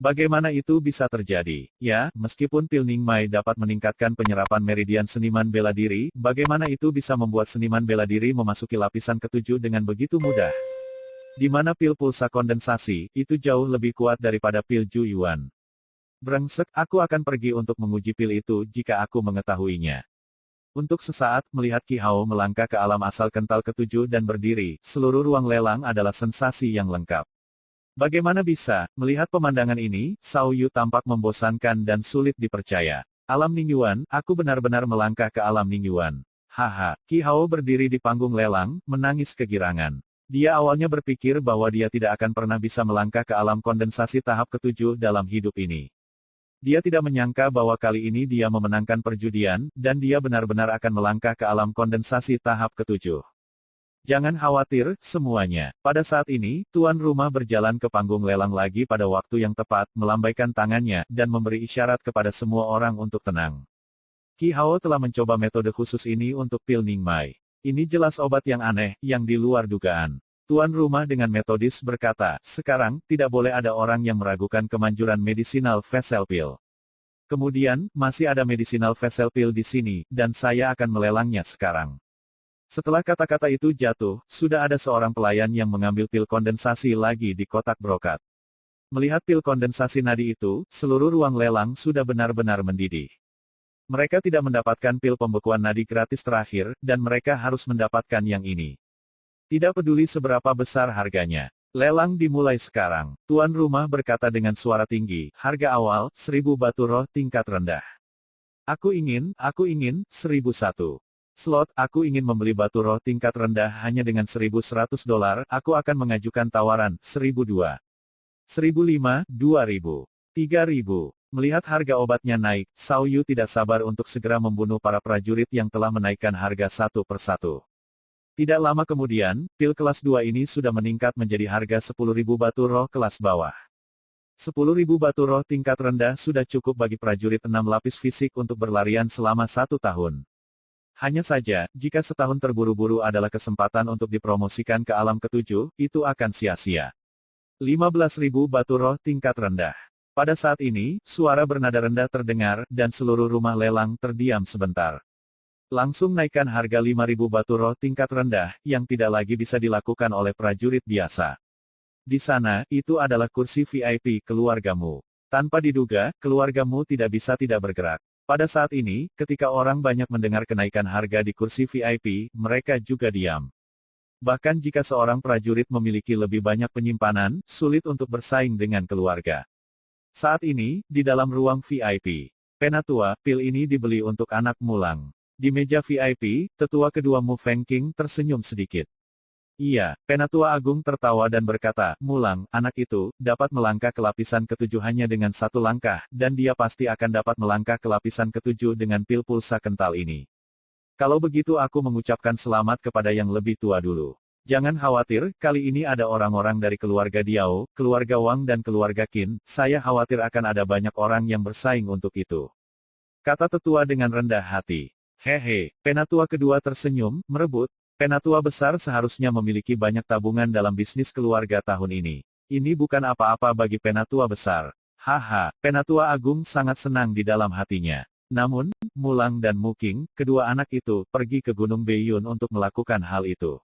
Bagaimana itu bisa terjadi? Ya, meskipun pil Ningmai dapat meningkatkan penyerapan meridian seniman bela diri, bagaimana itu bisa membuat seniman bela diri memasuki lapisan ketujuh dengan begitu mudah? Di mana pil pulsa kondensasi, itu jauh lebih kuat daripada pil Ju Yuan. Brengsek, aku akan pergi untuk menguji pil itu jika aku mengetahuinya. Untuk sesaat, melihat Qi Hao melangkah ke alam asal kental ketujuh dan berdiri, seluruh ruang lelang adalah sensasi yang lengkap. Bagaimana bisa, melihat pemandangan ini, Sao Yu tampak membosankan dan sulit dipercaya. Alam Ningyuan, aku benar-benar melangkah ke alam Ningyuan. Haha, Qi Hao berdiri di panggung lelang, menangis kegirangan. Dia awalnya berpikir bahwa dia tidak akan pernah bisa melangkah ke alam kondensasi tahap ketujuh dalam hidup ini. Dia tidak menyangka bahwa kali ini dia memenangkan perjudian, dan dia benar-benar akan melangkah ke alam kondensasi tahap ketujuh. Jangan khawatir, semuanya. Pada saat ini, tuan rumah berjalan ke panggung lelang lagi pada waktu yang tepat, melambaikan tangannya, dan memberi isyarat kepada semua orang untuk tenang. Qi Hao telah mencoba metode khusus ini untuk pil Ningmai. Ini jelas obat yang aneh, yang di luar dugaan. Tuan rumah dengan metodis berkata, sekarang, tidak boleh ada orang yang meragukan kemanjuran medicinal vessel pill. Kemudian, masih ada medicinal vessel pill di sini, dan saya akan melelangnya sekarang. Setelah kata-kata itu jatuh, sudah ada seorang pelayan yang mengambil pil kondensasi lagi di kotak brokat. Melihat pil kondensasi nadi itu, seluruh ruang lelang sudah benar-benar mendidih. Mereka tidak mendapatkan pil pembekuan nadi gratis terakhir, dan mereka harus mendapatkan yang ini. Tidak peduli seberapa besar harganya. Lelang dimulai sekarang. Tuan rumah berkata dengan suara tinggi, harga awal, 1000 batu roh tingkat rendah. Aku ingin, 1001. Slot, aku ingin membeli batu roh tingkat rendah hanya dengan $1100, aku akan mengajukan tawaran, 1002. 1005, 2000. 3000. Melihat harga obatnya naik, Sao Yu tidak sabar untuk segera membunuh para prajurit yang telah menaikkan harga satu persatu. Tidak lama kemudian, pil kelas 2 ini sudah meningkat menjadi harga 10.000 batu roh kelas bawah. 10.000 batu roh tingkat rendah sudah cukup bagi prajurit 6 lapis fisik untuk berlarian selama 1 tahun. Hanya saja, jika setahun terburu-buru adalah kesempatan untuk dipromosikan ke alam ketujuh, itu akan sia-sia. 15.000 batu roh tingkat rendah. Pada saat ini, suara bernada rendah terdengar, dan seluruh rumah lelang terdiam sebentar. Langsung naikkan harga 5.000 batu roh tingkat rendah, yang tidak lagi bisa dilakukan oleh prajurit biasa. Di sana, itu adalah kursi VIP keluargamu. Tanpa diduga, keluargamu tidak bisa tidak bergerak. Pada saat ini, ketika orang banyak mendengar kenaikan harga di kursi VIP, mereka juga diam. Bahkan jika seorang prajurit memiliki lebih banyak penyimpanan, sulit untuk bersaing dengan keluarga. Saat ini, di dalam ruang VIP. Penatua, pil ini dibeli untuk anak Mulang. Di meja VIP, tetua kedua Mu Feng Qing tersenyum sedikit. Iya, Penatua Agung tertawa dan berkata, Mulang, anak itu, dapat melangkah ke lapisan ketujuh hanya dengan 1 langkah, dan dia pasti akan dapat melangkah ke lapisan ketujuh dengan pil pulsa kental ini. Kalau begitu aku mengucapkan selamat kepada yang lebih tua dulu. Jangan khawatir, kali ini ada orang-orang dari keluarga Diao, keluarga Wang dan keluarga Qin, saya khawatir akan ada banyak orang yang bersaing untuk itu. Kata tetua dengan rendah hati. Hehe, Penatua kedua tersenyum, merebut. Penatua besar seharusnya memiliki banyak tabungan dalam bisnis keluarga tahun ini. Ini bukan apa-apa bagi Penatua besar. Haha, Penatua Agung sangat senang di dalam hatinya. Namun, Mulang dan Mu Qing, kedua anak itu, pergi ke Gunung Beiyun untuk melakukan hal itu.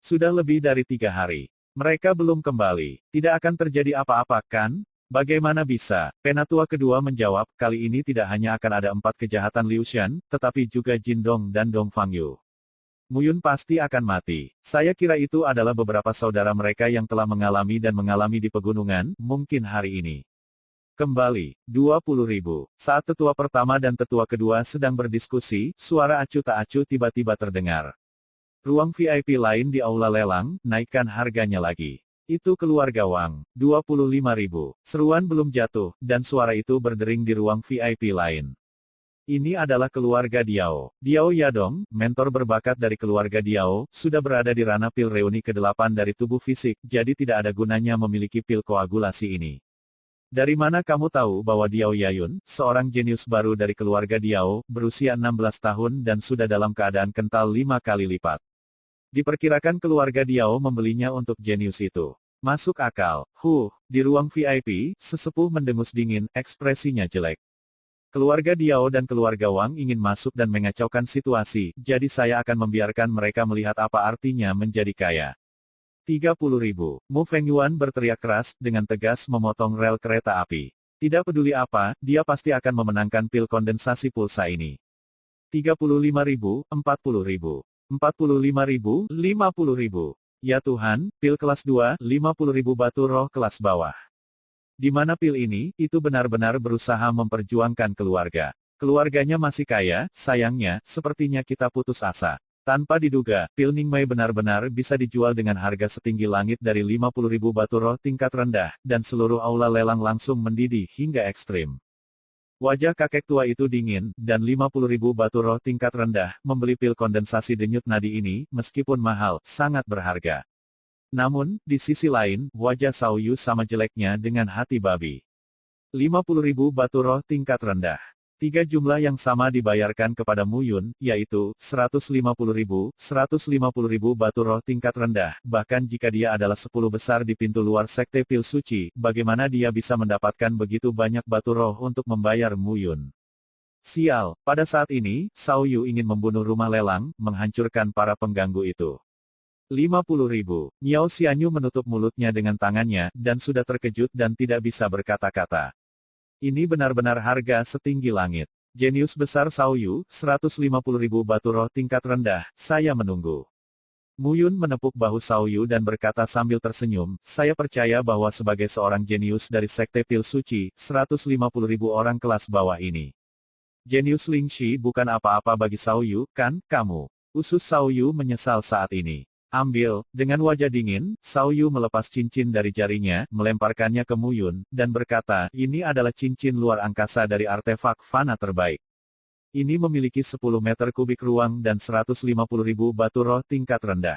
Sudah lebih dari 3 hari. Mereka belum kembali. Tidak akan terjadi apa-apa, kan? Bagaimana bisa? Penatua kedua menjawab, kali ini tidak hanya akan ada 4 kejahatan Liu Shan, tetapi juga Jin Dong dan Dong Fangyu. Muyun pasti akan mati. Saya kira itu adalah beberapa saudara mereka yang telah mengalami dan mengalami di pegunungan, mungkin hari ini. Kembali, 20.000. Saat tetua pertama dan tetua kedua sedang berdiskusi, suara acuh tak acuh tiba-tiba terdengar. Ruang VIP lain di aula lelang, naikkan harganya lagi. Itu keluarga Wang, 25.000. Seruan belum jatuh, dan suara itu berdering di ruang VIP lain. Ini adalah keluarga Diao. Diao Yadong, mentor berbakat dari keluarga Diao, sudah berada di ranah pil reuni ke-8 dari tubuh fisik, jadi tidak ada gunanya memiliki pil koagulasi ini. Dari mana kamu tahu bahwa Diao Yayun, seorang jenius baru dari keluarga Diao, berusia 16 tahun dan sudah dalam keadaan kental 5 kali lipat? Diperkirakan keluarga Diao membelinya untuk jenius itu. Masuk akal. Di ruang VIP, sesepuh mendengus dingin, ekspresinya jelek. Keluarga Diao dan keluarga Wang ingin masuk dan mengacaukan situasi, jadi saya akan membiarkan mereka melihat apa artinya menjadi kaya. 30.000. Mu Fengyuan berteriak keras, dengan tegas memotong rel kereta api. Tidak peduli apa, dia pasti akan memenangkan pil kondensasi pulsa ini. 35.000, 40.000. 45.000, 50.000. Ya Tuhan, pil kelas 2, 50.000 batu roh kelas bawah. Di mana pil ini, itu benar-benar berusaha memperjuangkan keluarga. Keluarganya masih kaya, sayangnya, sepertinya kita putus asa. Tanpa diduga, pil Ningmei benar-benar bisa dijual dengan harga setinggi langit dari 50.000 batu roh tingkat rendah, dan seluruh aula lelang langsung mendidih hingga ekstrim. Wajah kakek tua itu dingin, dan 50.000 batu roh tingkat rendah, membeli pil kondensasi denyut nadi ini, meskipun mahal, sangat berharga. Namun, di sisi lain, wajah Cao Yu sama jeleknya dengan hati babi. 50.000 batu roh tingkat rendah. 3 jumlah yang sama dibayarkan kepada Mu Yun, yaitu, 150.000, 150.000 batu roh tingkat rendah, bahkan jika dia adalah 10 besar di pintu luar sekte pil suci, bagaimana dia bisa mendapatkan begitu banyak batu roh untuk membayar Mu Yun? Sial, pada saat ini, Cao Yu ingin membunuh rumah lelang, menghancurkan para pengganggu itu. 50.000. Miao Xianyu menutup mulutnya dengan tangannya, dan sudah terkejut dan tidak bisa berkata-kata. Ini benar-benar harga setinggi langit. Jenius besar Cao Yu, 150.000 batu roh tingkat rendah, saya menunggu. Mu Yun menepuk bahu Cao Yu dan berkata sambil tersenyum, saya percaya bahwa sebagai seorang jenius dari sekte pil suci, 150.000 orang kelas bawah ini. Jenius Ling Shi bukan apa-apa bagi Cao Yu, kan, kamu? Usus Cao Yu menyesal saat ini. Ambil, dengan wajah dingin, Cao Yu melepas cincin dari jarinya, melemparkannya ke Mu Yun, dan berkata, ini adalah cincin luar angkasa dari artefak fana terbaik. Ini memiliki 10 meter kubik ruang dan 150.000 batu roh tingkat rendah.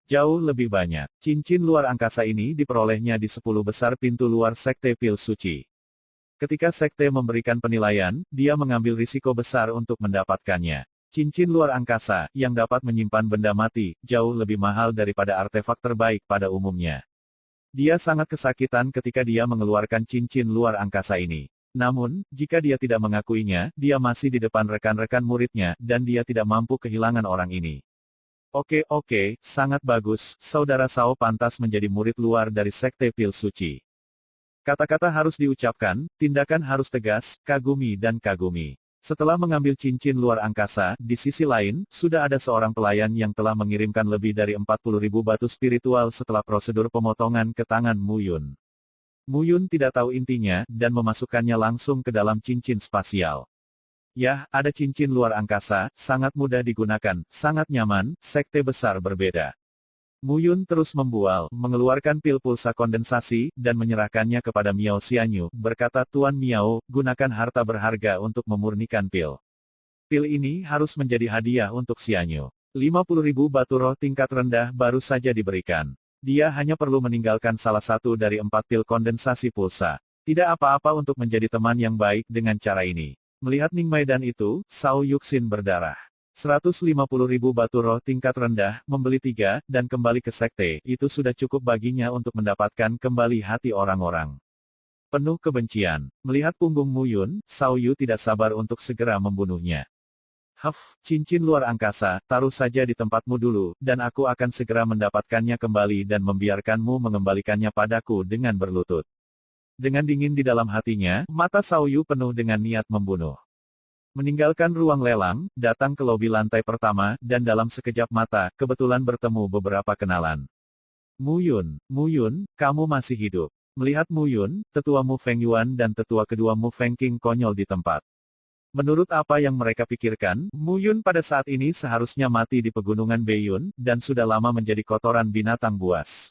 Jauh lebih banyak. Cincin luar angkasa ini diperolehnya di 10 besar pintu luar sekte pil suci. Ketika sekte memberikan penilaian, dia mengambil risiko besar untuk mendapatkannya. Cincin luar angkasa, yang dapat menyimpan benda mati, jauh lebih mahal daripada artefak terbaik pada umumnya. Dia sangat kesakitan ketika dia mengeluarkan cincin luar angkasa ini. Namun, jika dia tidak mengakuinya, dia masih di depan rekan-rekan muridnya, dan dia tidak mampu kehilangan orang ini. Oke, sangat bagus, saudara Cao pantas menjadi murid luar dari sekte pil suci. Kata-kata harus diucapkan, tindakan harus tegas, kagumi dan kagumi. Setelah mengambil cincin luar angkasa, di sisi lain, sudah ada seorang pelayan yang telah mengirimkan lebih dari 40.000 batu spiritual setelah prosedur pemotongan ke tangan Mu Yun. Mu Yun tidak tahu intinya, dan memasukkannya langsung ke dalam cincin spasial. Yah, ada cincin luar angkasa, sangat mudah digunakan, sangat nyaman, sekte besar berbeda. Mu Yun terus membual, mengeluarkan pil pulsa kondensasi, dan menyerahkannya kepada Miao Xianyu, berkata Tuan Miao, gunakan harta berharga untuk memurnikan pil. Pil ini harus menjadi hadiah untuk Xianyu. 50.000 batu roh tingkat rendah baru saja diberikan. Dia hanya perlu meninggalkan salah satu dari 4 pil kondensasi pulsa. Tidak apa-apa untuk menjadi teman yang baik dengan cara ini. Melihat Ningmei dan itu, Cao Yuxin berdarah. 150.000 batu roh tingkat rendah, membeli 3, dan kembali ke sekte, itu sudah cukup baginya untuk mendapatkan kembali hati orang-orang. Penuh kebencian, melihat punggung Mu Yun, Cao Yu tidak sabar untuk segera membunuhnya. Cincin luar angkasa, taruh saja di tempatmu dulu, dan aku akan segera mendapatkannya kembali dan membiarkanmu mengembalikannya padaku dengan berlutut. Dengan dingin di dalam hatinya, mata Cao Yu penuh dengan niat membunuh. Meninggalkan ruang lelang, datang ke lobi lantai pertama, dan dalam sekejap mata, kebetulan bertemu beberapa kenalan. Mu Yun, kamu masih hidup. Melihat Mu Yun, tetua Mu Fengyuan dan tetua kedua Mu Fengqing konyol di tempat. Menurut apa yang mereka pikirkan, Mu Yun pada saat ini seharusnya mati di pegunungan Beiyun, dan sudah lama menjadi kotoran binatang buas.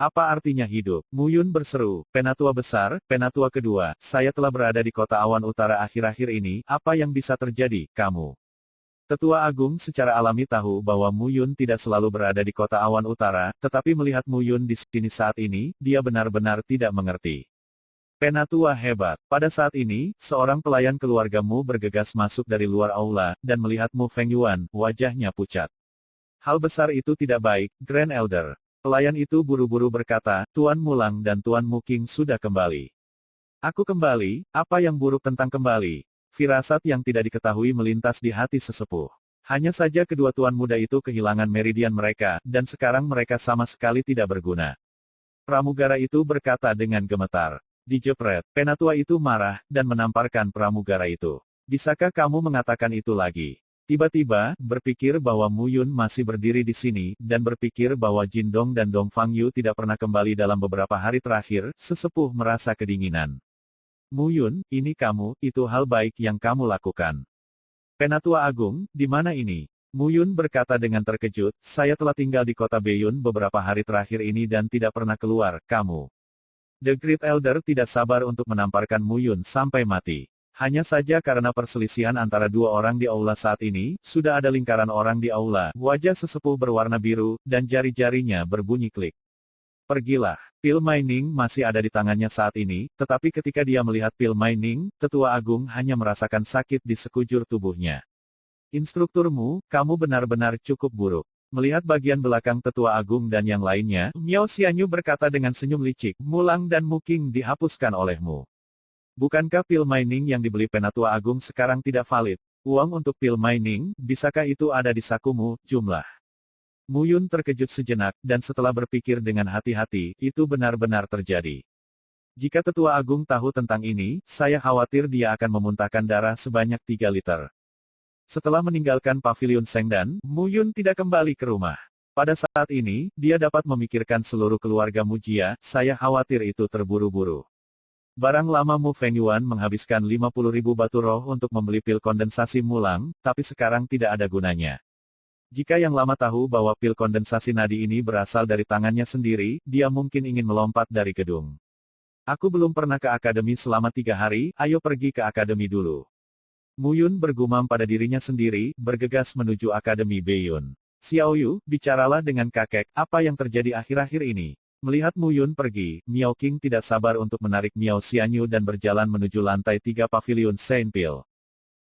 Apa artinya hidup? Mu Yun berseru, penatua besar, penatua kedua, saya telah berada di kota awan utara akhir-akhir ini, apa yang bisa terjadi, kamu? Tetua Agung secara alami tahu bahwa Mu Yun tidak selalu berada di kota awan utara, tetapi melihat Mu Yun di sini saat ini, dia benar-benar tidak mengerti. Penatua hebat. Pada saat ini, seorang pelayan keluarga Mu bergegas masuk dari luar aula, dan melihat Mu Fengyuan, wajahnya pucat. Hal besar itu tidak baik, Grand Elder. Pelayan itu buru-buru berkata, Tuan Mulang dan Tuan Muking sudah kembali. Aku kembali, apa yang buruk tentang kembali? Firasat yang tidak diketahui melintas di hati sesepuh. Hanya saja kedua tuan muda itu kehilangan meridian mereka, dan sekarang mereka sama sekali tidak berguna. Pramugara itu berkata dengan gemetar. Dijepret, penatua itu marah, dan menamparkan pramugara itu. Bisakah kamu mengatakan itu lagi? Tiba-tiba, berpikir bahwa Mu Yun masih berdiri di sini, dan berpikir bahwa Jin Dong dan Dong Fang Yu tidak pernah kembali dalam beberapa hari terakhir, sesepuh merasa kedinginan. Mu Yun, ini kamu, itu hal baik yang kamu lakukan. Penatua Agung, di mana ini? Mu Yun berkata dengan terkejut, saya telah tinggal di kota Beiyun beberapa hari terakhir ini dan tidak pernah keluar, kamu. The Great Elder tidak sabar untuk menamparkan Mu Yun sampai mati. Hanya saja karena perselisihan antara dua orang di aula saat ini, sudah ada lingkaran orang di aula, wajah sesepuh berwarna biru, dan jari-jarinya berbunyi klik. Pergilah. Pil mining masih ada di tangannya saat ini, tetapi ketika dia melihat pil mining, Tetua Agung hanya merasakan sakit di sekujur tubuhnya. Instrukturmu, kamu benar-benar cukup buruk. Melihat bagian belakang Tetua Agung dan yang lainnya, Miao Xianyu berkata dengan senyum licik, Mulang dan Muking dihapuskan olehmu. Bukankah pil mining yang dibeli Penatua Agung sekarang tidak valid? Uang untuk pil mining, bisakah itu ada di sakumu, jumlah? Mu Yun terkejut sejenak, dan setelah berpikir dengan hati-hati, itu benar-benar terjadi. Jika Tetua Agung tahu tentang ini, saya khawatir dia akan memuntahkan darah sebanyak 3 liter. Setelah meninggalkan pavilion Sengdan, Mu Yun tidak kembali ke rumah. Pada saat ini, dia dapat memikirkan seluruh keluarga Mujia, saya khawatir itu terburu-buru. Barang lama Mu Fengyuan menghabiskan 50.000 batu roh untuk membeli pil kondensasi Mulang, tapi sekarang tidak ada gunanya. Jika yang lama tahu bahwa pil kondensasi nadi ini berasal dari tangannya sendiri, dia mungkin ingin melompat dari gedung. Aku belum pernah ke akademi selama 3 hari, ayo pergi ke akademi dulu. Mu Yun bergumam pada dirinya sendiri, bergegas menuju akademi Beiyun. Xiao Yu, bicaralah dengan kakek, apa yang terjadi akhir-akhir ini? Melihat Mu Yun pergi, Miao King tidak sabar untuk menarik Miao Xianyu dan berjalan menuju lantai 3 pavilion Saint Pil.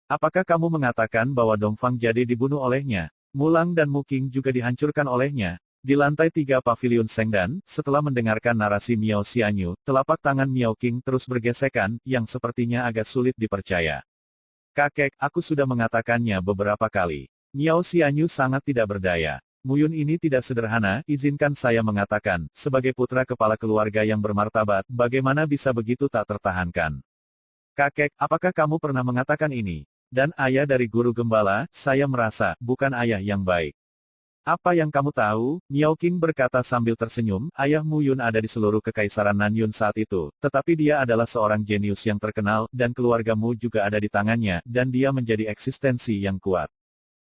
Apakah kamu mengatakan bahwa Dongfang jadi dibunuh olehnya? Mulang dan Mu King juga dihancurkan olehnya? Di lantai 3 pavilion Sengdan, setelah mendengarkan narasi Miao Xianyu, telapak tangan Miao King terus bergesekan, yang sepertinya agak sulit dipercaya. Kakek, aku sudah mengatakannya beberapa kali. Miao Xianyu sangat tidak berdaya. Mu Yun ini tidak sederhana, izinkan saya mengatakan, sebagai putra kepala keluarga yang bermartabat, bagaimana bisa begitu tak tertahankan? Kakek, apakah kamu pernah mengatakan ini? Dan ayah dari guru gembala, saya merasa, bukan ayah yang baik. Apa yang kamu tahu? Miao King berkata sambil tersenyum, ayah Mu Yun ada di seluruh kekaisaran Nanyun saat itu, tetapi dia adalah seorang jenius yang terkenal, dan keluargamu juga ada di tangannya, dan dia menjadi eksistensi yang kuat.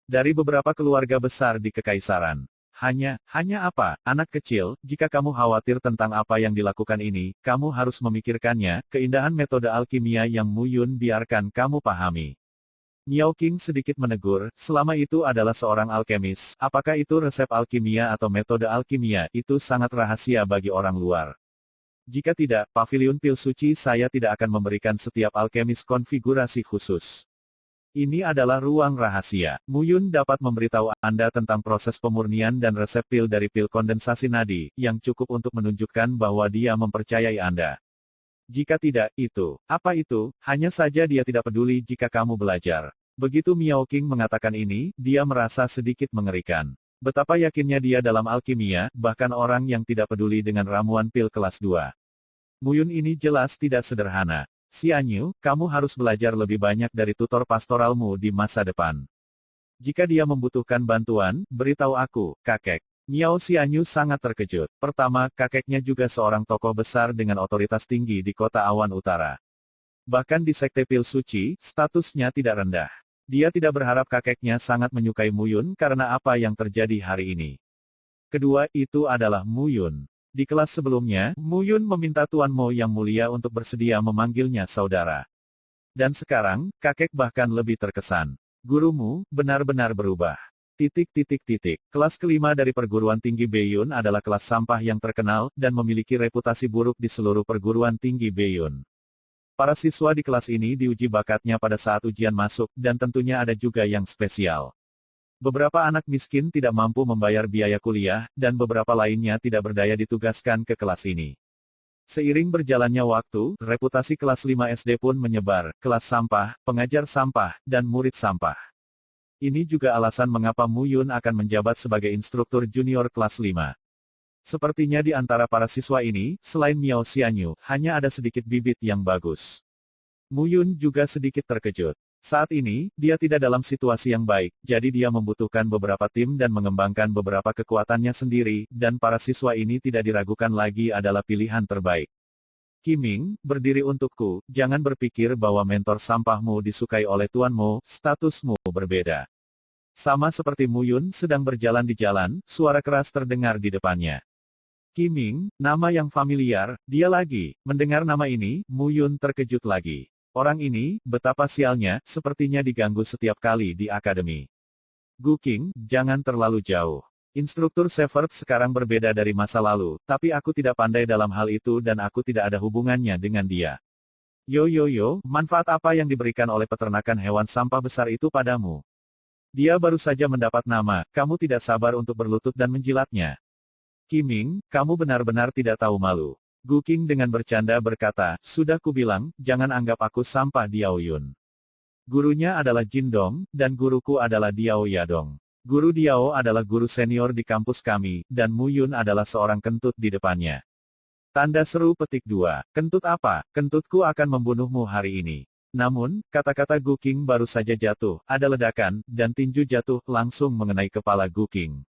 Dari beberapa keluarga besar di kekaisaran. Hanya apa, anak kecil, jika kamu khawatir tentang apa yang dilakukan ini, kamu harus memikirkannya, keindahan metode alkimia yang Mu Yun biarkan kamu pahami. Miao King sedikit menegur, selama itu adalah seorang alkemis, apakah itu resep alkimia atau metode alkimia, itu sangat rahasia bagi orang luar. Jika tidak, pavilion pil suci saya tidak akan memberikan setiap alkemis konfigurasi khusus. Ini adalah ruang rahasia. Mu Yun dapat memberitahu Anda tentang proses pemurnian dan resep pil dari pil kondensasi nadi, yang cukup untuk menunjukkan bahwa dia mempercayai Anda. Jika tidak, apa itu, hanya saja dia tidak peduli jika kamu belajar. Begitu Miao King mengatakan ini, dia merasa sedikit mengerikan. Betapa yakinnya dia dalam alkimia, bahkan orang yang tidak peduli dengan ramuan pil kelas 2. Mu Yun ini jelas tidak sederhana. Xianyu, kamu harus belajar lebih banyak dari tutor pastoralmu di masa depan. Jika dia membutuhkan bantuan, beritahu aku, kakek. Miao Xianyu sangat terkejut. Pertama, kakeknya juga seorang tokoh besar dengan otoritas tinggi di kota Awan Utara. Bahkan di Sekte Pil Suci, statusnya tidak rendah. Dia tidak berharap kakeknya sangat menyukai Mu Yun karena apa yang terjadi hari ini. Kedua, itu adalah Mu Yun. Di kelas sebelumnya, Mu Yun meminta Tuan Mo yang mulia untuk bersedia memanggilnya saudara. Dan sekarang, kakek bahkan lebih terkesan. Gurumu, benar-benar berubah. Kelas kelima dari perguruan tinggi Beiyun adalah kelas sampah yang terkenal, dan memiliki reputasi buruk di seluruh perguruan tinggi Beiyun. Para siswa di kelas ini diuji bakatnya pada saat ujian masuk, dan tentunya ada juga yang spesial. Beberapa anak miskin tidak mampu membayar biaya kuliah, dan beberapa lainnya tidak berdaya ditugaskan ke kelas ini. Seiring berjalannya waktu, reputasi kelas 5 SD pun menyebar, kelas sampah, pengajar sampah, dan murid sampah. Ini juga alasan mengapa Mu Yun akan menjabat sebagai instruktur junior kelas 5. Sepertinya di antara para siswa ini, selain Miao Xianyu, hanya ada sedikit bibit yang bagus. Mu Yun juga sedikit terkejut. Saat ini, dia tidak dalam situasi yang baik, jadi dia membutuhkan beberapa tim dan mengembangkan beberapa kekuatannya sendiri, dan para siswa ini tidak diragukan lagi adalah pilihan terbaik. Qiming, berdiri untukku, jangan berpikir bahwa mentor sampahmu disukai oleh tuanmu, statusmu berbeda. Sama seperti Mu Yun sedang berjalan di jalan, suara keras terdengar di depannya. Qiming, nama yang familiar, dia lagi. Mendengar nama ini, Mu Yun terkejut lagi. Orang ini, betapa sialnya, sepertinya diganggu setiap kali di akademi. Gu Qing, jangan terlalu jauh. Instruktur Shepard sekarang berbeda dari masa lalu, tapi aku tidak pandai dalam hal itu dan aku tidak ada hubungannya dengan dia. Yo, manfaat apa yang diberikan oleh peternakan hewan sampah besar itu padamu? Dia baru saja mendapat nama, kamu tidak sabar untuk berlutut dan menjilatnya. Qiming, kamu benar-benar tidak tahu malu. Gu Qing dengan bercanda berkata, sudah kubilang, jangan anggap aku sampah Diao Yun. Gurunya adalah Jin Dong, dan guruku adalah Diao Yadong. Guru Diao adalah guru senior di kampus kami, dan Mu Yun adalah seorang kentut di depannya. Tanda seru petik 2, kentut apa? Kentutku akan membunuhmu hari ini. Namun, kata-kata Gu Qing baru saja jatuh, ada ledakan, dan tinju jatuh langsung mengenai kepala Gu Qing.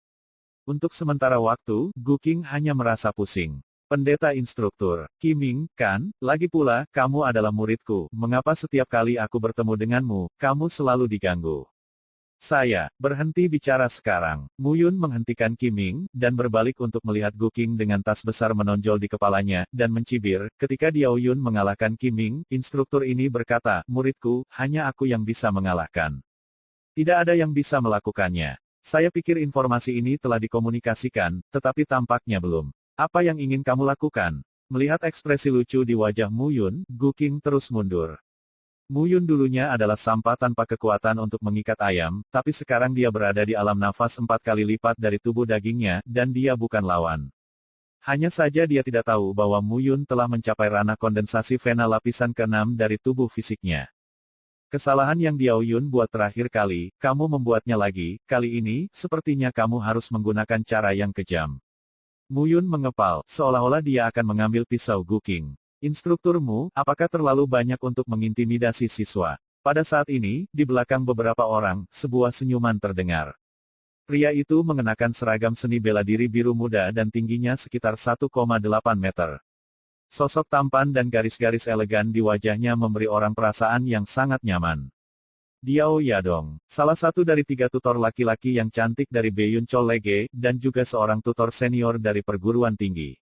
Untuk sementara waktu, Gu Qing hanya merasa pusing. Pendeta instruktur, Qiming, kan, lagi pula, kamu adalah muridku, mengapa setiap kali aku bertemu denganmu, kamu selalu diganggu? Saya, berhenti bicara sekarang. Mu Yun menghentikan Qiming, dan berbalik untuk melihat Gu Qing dengan tas besar menonjol di kepalanya, dan mencibir, ketika Diao Yun mengalahkan Qiming, instruktur ini berkata, muridku, hanya aku yang bisa mengalahkan. Tidak ada yang bisa melakukannya. Saya pikir informasi ini telah dikomunikasikan, tetapi tampaknya belum. Apa yang ingin kamu lakukan? Melihat ekspresi lucu di wajah Mu Yun, Gu Qing terus mundur. Mu Yun dulunya adalah sampah tanpa kekuatan untuk mengikat ayam, tapi sekarang dia berada di alam nafas 4 kali lipat dari tubuh dagingnya, dan dia bukan lawan. Hanya saja dia tidak tahu bahwa Mu Yun telah mencapai ranah kondensasi vena lapisan ke-6 dari tubuh fisiknya. Kesalahan yang Diao Yun buat terakhir kali, kamu membuatnya lagi, kali ini, sepertinya kamu harus menggunakan cara yang kejam. Mu Yun mengepal, seolah-olah dia akan mengambil pisau Gu Qing. Instrukturmu, apakah terlalu banyak untuk mengintimidasi siswa? Pada saat ini, di belakang beberapa orang, sebuah senyuman terdengar. Pria itu mengenakan seragam seni bela diri biru muda dan tingginya sekitar 1,8 meter. Sosok tampan dan garis-garis elegan di wajahnya memberi orang perasaan yang sangat nyaman. Diao Yadong, salah satu dari 3 tutor laki-laki yang cantik dari Beiyun College, dan juga seorang tutor senior dari perguruan tinggi.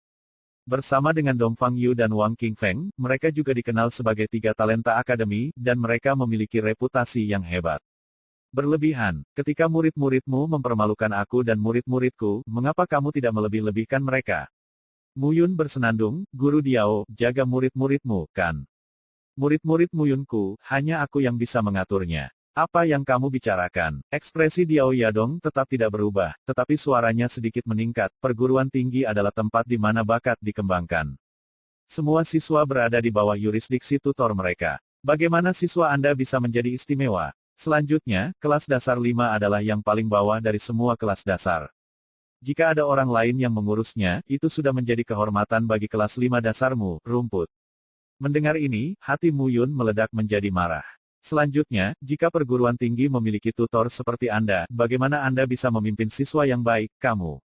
Bersama dengan Dong Fang Yu dan Wang Qingfeng, mereka juga dikenal sebagai 3 talenta akademi, dan mereka memiliki reputasi yang hebat. Berlebihan, ketika murid-muridmu mempermalukan aku dan murid-muridku, mengapa kamu tidak melebih-lebihkan mereka? Mu Yun bersenandung, Guru Diao, jaga murid-muridmu, kan? Murid-murid Mu Yunku, hanya aku yang bisa mengaturnya. Apa yang kamu bicarakan? Ekspresi Diao Yadong tetap tidak berubah, tetapi suaranya sedikit meningkat. Perguruan tinggi adalah tempat di mana bakat dikembangkan. Semua siswa berada di bawah yurisdiksi tutor mereka. Bagaimana siswa Anda bisa menjadi istimewa? Selanjutnya, kelas dasar 5 adalah yang paling bawah dari semua kelas dasar. Jika ada orang lain yang mengurusnya, itu sudah menjadi kehormatan bagi kelas 5 dasarmu, rumput. Mendengar ini, hati Mu Yun meledak menjadi marah. Selanjutnya, jika perguruan tinggi memiliki tutor seperti Anda, bagaimana Anda bisa memimpin siswa yang baik, kamu?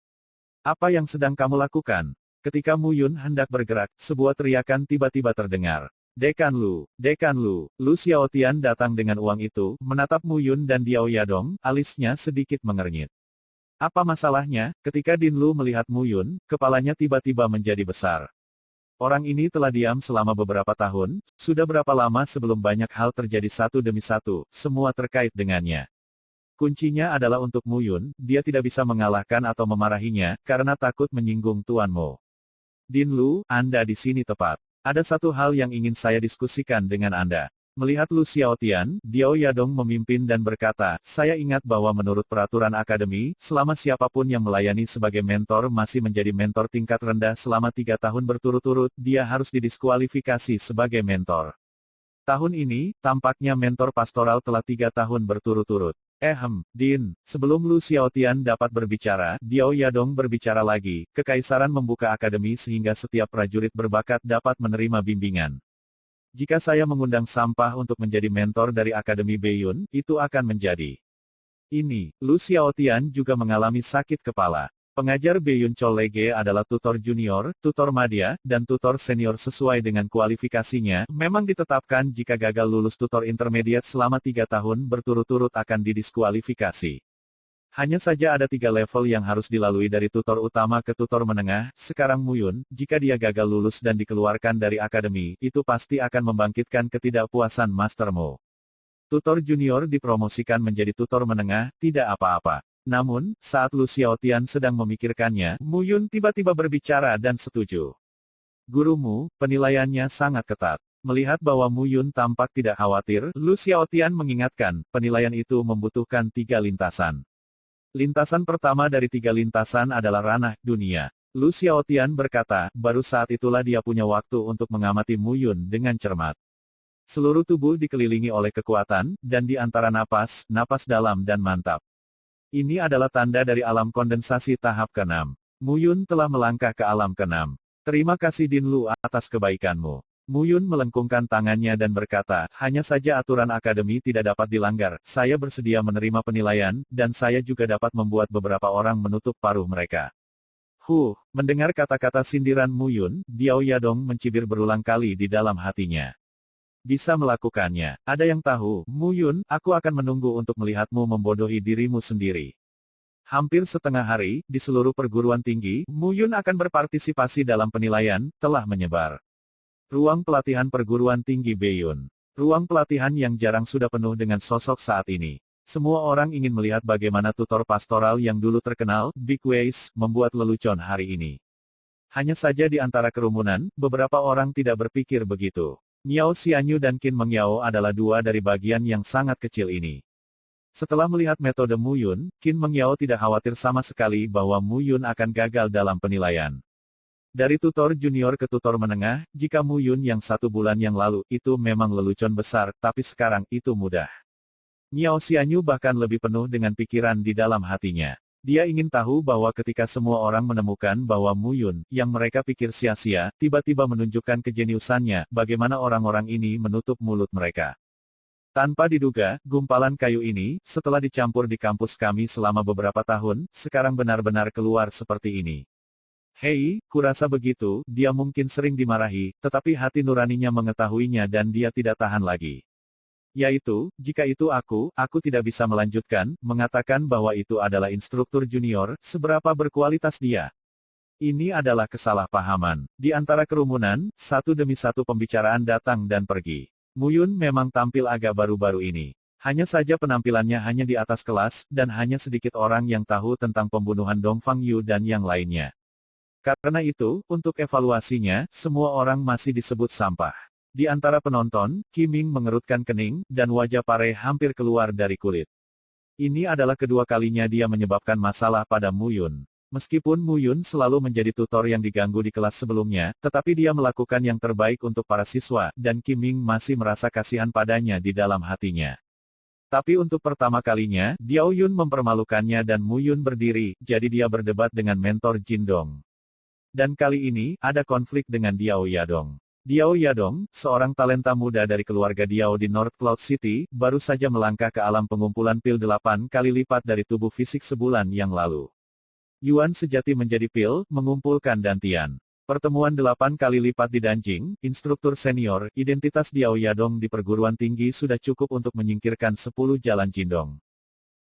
Apa yang sedang kamu lakukan? Ketika Mu Yun hendak bergerak, sebuah teriakan tiba-tiba terdengar. Dekan Lu, Lu Xiaotian datang dengan uang itu, menatap Mu Yun dan Diao Yadong, alisnya sedikit mengernyit. Apa masalahnya? Ketika Din Lu melihat Mu Yun, kepalanya tiba-tiba menjadi besar. Orang ini telah diam selama beberapa tahun, sudah berapa lama sebelum banyak hal terjadi satu demi satu, semua terkait dengannya. Kuncinya adalah untuk Mu Yun, dia tidak bisa mengalahkan atau memarahinya, karena takut menyinggung tuanmu. Din Lu, Anda di sini tepat. Ada satu hal yang ingin saya diskusikan dengan Anda. Melihat Lu Xiaotian, Diao Yadong memimpin dan berkata, saya ingat bahwa menurut peraturan akademi, selama siapapun yang melayani sebagai mentor masih menjadi mentor tingkat rendah selama 3 tahun berturut-turut, dia harus didiskualifikasi sebagai mentor. Tahun ini, tampaknya mentor pastoral telah 3 tahun berturut-turut. Din, sebelum Lu Xiaotian dapat berbicara, Diao Yadong berbicara lagi, kekaisaran membuka akademi sehingga setiap prajurit berbakat dapat menerima bimbingan. Jika saya mengundang sampah untuk menjadi mentor dari Akademi Beiyun, itu akan menjadi. Ini, Lu Xiaotian juga mengalami sakit kepala. Pengajar Beiyun College adalah tutor junior, tutor madya, dan tutor senior sesuai dengan kualifikasinya, memang ditetapkan jika gagal lulus tutor intermediate selama 3 tahun berturut-turut akan didiskualifikasi. Hanya saja ada 3 level yang harus dilalui dari tutor utama ke tutor menengah, sekarang Muyun, jika dia gagal lulus dan dikeluarkan dari akademi, itu pasti akan membangkitkan ketidakpuasan Master Mo. Tutor junior dipromosikan menjadi tutor menengah, tidak apa-apa. Namun, saat Lu Xiaotian sedang memikirkannya, Muyun tiba-tiba berbicara dan setuju. Gurumu, penilaiannya sangat ketat. Melihat bahwa Muyun tampak tidak khawatir, Lu Xiaotian mengingatkan, penilaian itu membutuhkan 3 lintasan. Lintasan pertama dari 3 lintasan adalah ranah dunia. Lu Xiaotian berkata, baru saat itulah dia punya waktu untuk mengamati Muyun dengan cermat. Seluruh tubuh dikelilingi oleh kekuatan, dan di antara napas dalam dan mantap. Ini adalah tanda dari alam kondensasi tahap ke-6. Muyun telah melangkah ke alam ke-6. Terima kasih Din Lu atas kebaikanmu. Muyun melengkungkan tangannya dan berkata, hanya saja aturan akademi tidak dapat dilanggar, saya bersedia menerima penilaian, dan saya juga dapat membuat beberapa orang menutup paruh mereka. Mendengar kata-kata sindiran Muyun, Diao Yadong mencibir berulang kali di dalam hatinya. Bisa melakukannya. Ada yang tahu, Muyun, aku akan menunggu untuk melihatmu membodohi dirimu sendiri. Hampir setengah hari, di seluruh perguruan tinggi, Muyun akan berpartisipasi dalam penilaian, telah menyebar. Ruang pelatihan perguruan tinggi Beiyun. Ruang pelatihan yang jarang sudah penuh dengan sosok saat ini. Semua orang ingin melihat bagaimana tutor pastoral yang dulu terkenal, Big Ways, membuat lelucon hari ini. Hanya saja di antara kerumunan, beberapa orang tidak berpikir begitu. Miao Xianyu dan Qin Mengyao adalah 2 dari bagian yang sangat kecil ini. Setelah melihat metode Muyun, Qin Mengyao tidak khawatir sama sekali bahwa Muyun akan gagal dalam penilaian. Dari tutor junior ke tutor menengah, jika Muyun yang 1 bulan yang lalu, itu memang lelucon besar, tapi sekarang itu mudah. Miao Xianyu bahkan lebih penuh dengan pikiran di dalam hatinya. Dia ingin tahu bahwa ketika semua orang menemukan bahwa Muyun, yang mereka pikir sia-sia, tiba-tiba menunjukkan kejeniusannya, bagaimana orang-orang ini menutup mulut mereka. Tanpa diduga, gumpalan kayu ini, setelah dicampur di kampus kami selama beberapa tahun, sekarang benar-benar keluar seperti ini. Hei, kurasa begitu, dia mungkin sering dimarahi, tetapi hati nuraninya mengetahuinya dan dia tidak tahan lagi. Yaitu, jika itu aku tidak bisa melanjutkan, mengatakan bahwa itu adalah instruktur junior, seberapa berkualitas dia. Ini adalah kesalahpahaman. Di antara kerumunan, satu demi satu pembicaraan datang dan pergi. Muyun memang tampil agak baru-baru ini. Hanya saja penampilannya hanya di atas kelas, dan hanya sedikit orang yang tahu tentang pembunuhan Dongfang Yu dan yang lainnya. Karena itu, untuk evaluasinya, semua orang masih disebut sampah. Di antara penonton, Qiming mengerutkan kening, dan wajah Pare hampir keluar dari kulit. Ini adalah kedua kalinya dia menyebabkan masalah pada Muyun. Meskipun Muyun selalu menjadi tutor yang diganggu di kelas sebelumnya, tetapi dia melakukan yang terbaik untuk para siswa, dan Qiming masih merasa kasihan padanya di dalam hatinya. Tapi untuk pertama kalinya, Diao Yun mempermalukannya dan Muyun berdiri, jadi dia berdebat dengan mentor Jindong. Dan kali ini, ada konflik dengan Diao Yadong. Diao Yadong, seorang talenta muda dari keluarga Diao di North Cloud City, baru saja melangkah ke alam pengumpulan pil 8 kali lipat dari tubuh fisik sebulan yang lalu. Yuan sejati menjadi pil, mengumpulkan dantian. Pertemuan 8 kali lipat di Danjing, instruktur senior, identitas Diao Yadong di perguruan tinggi sudah cukup untuk menyingkirkan 10 jalan Jindong.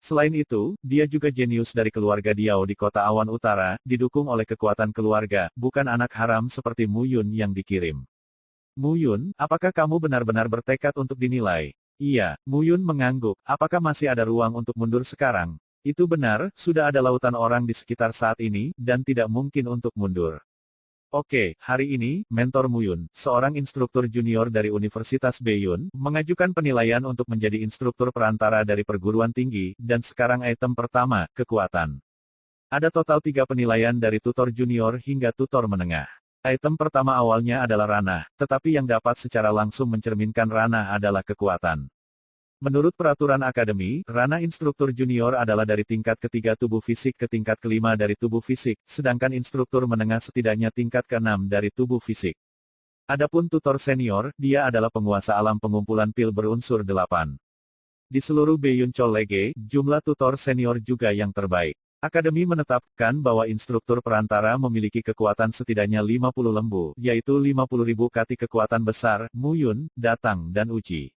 Selain itu, dia juga jenius dari keluarga Diao di kota Awan Utara, didukung oleh kekuatan keluarga, bukan anak haram seperti Muyun yang dikirim. Muyun, apakah kamu benar-benar bertekad untuk dinilai? Iya, Muyun mengangguk, apakah masih ada ruang untuk mundur sekarang? Itu benar, sudah ada lautan orang di sekitar saat ini, dan tidak mungkin untuk mundur. Oke, hari ini, Mentor Muyun, seorang instruktur junior dari Universitas Beiyun, mengajukan penilaian untuk menjadi instruktur perantara dari perguruan tinggi, dan sekarang item pertama, kekuatan. Ada total 3 penilaian dari tutor junior hingga tutor menengah. Item pertama awalnya adalah ranah, tetapi yang dapat secara langsung mencerminkan ranah adalah kekuatan. Menurut peraturan akademi, ranah instruktur junior adalah dari tingkat ketiga tubuh fisik ke tingkat kelima dari tubuh fisik, sedangkan instruktur menengah setidaknya tingkat keenam dari tubuh fisik. Adapun tutor senior, dia adalah penguasa alam pengumpulan pil berunsur 8. Di seluruh Beiyun College, jumlah tutor senior juga yang terbaik. Akademi menetapkan bahwa instruktur perantara memiliki kekuatan setidaknya 50 lembu, yaitu 50.000 kati kekuatan besar, Muyun, Datang dan Uji.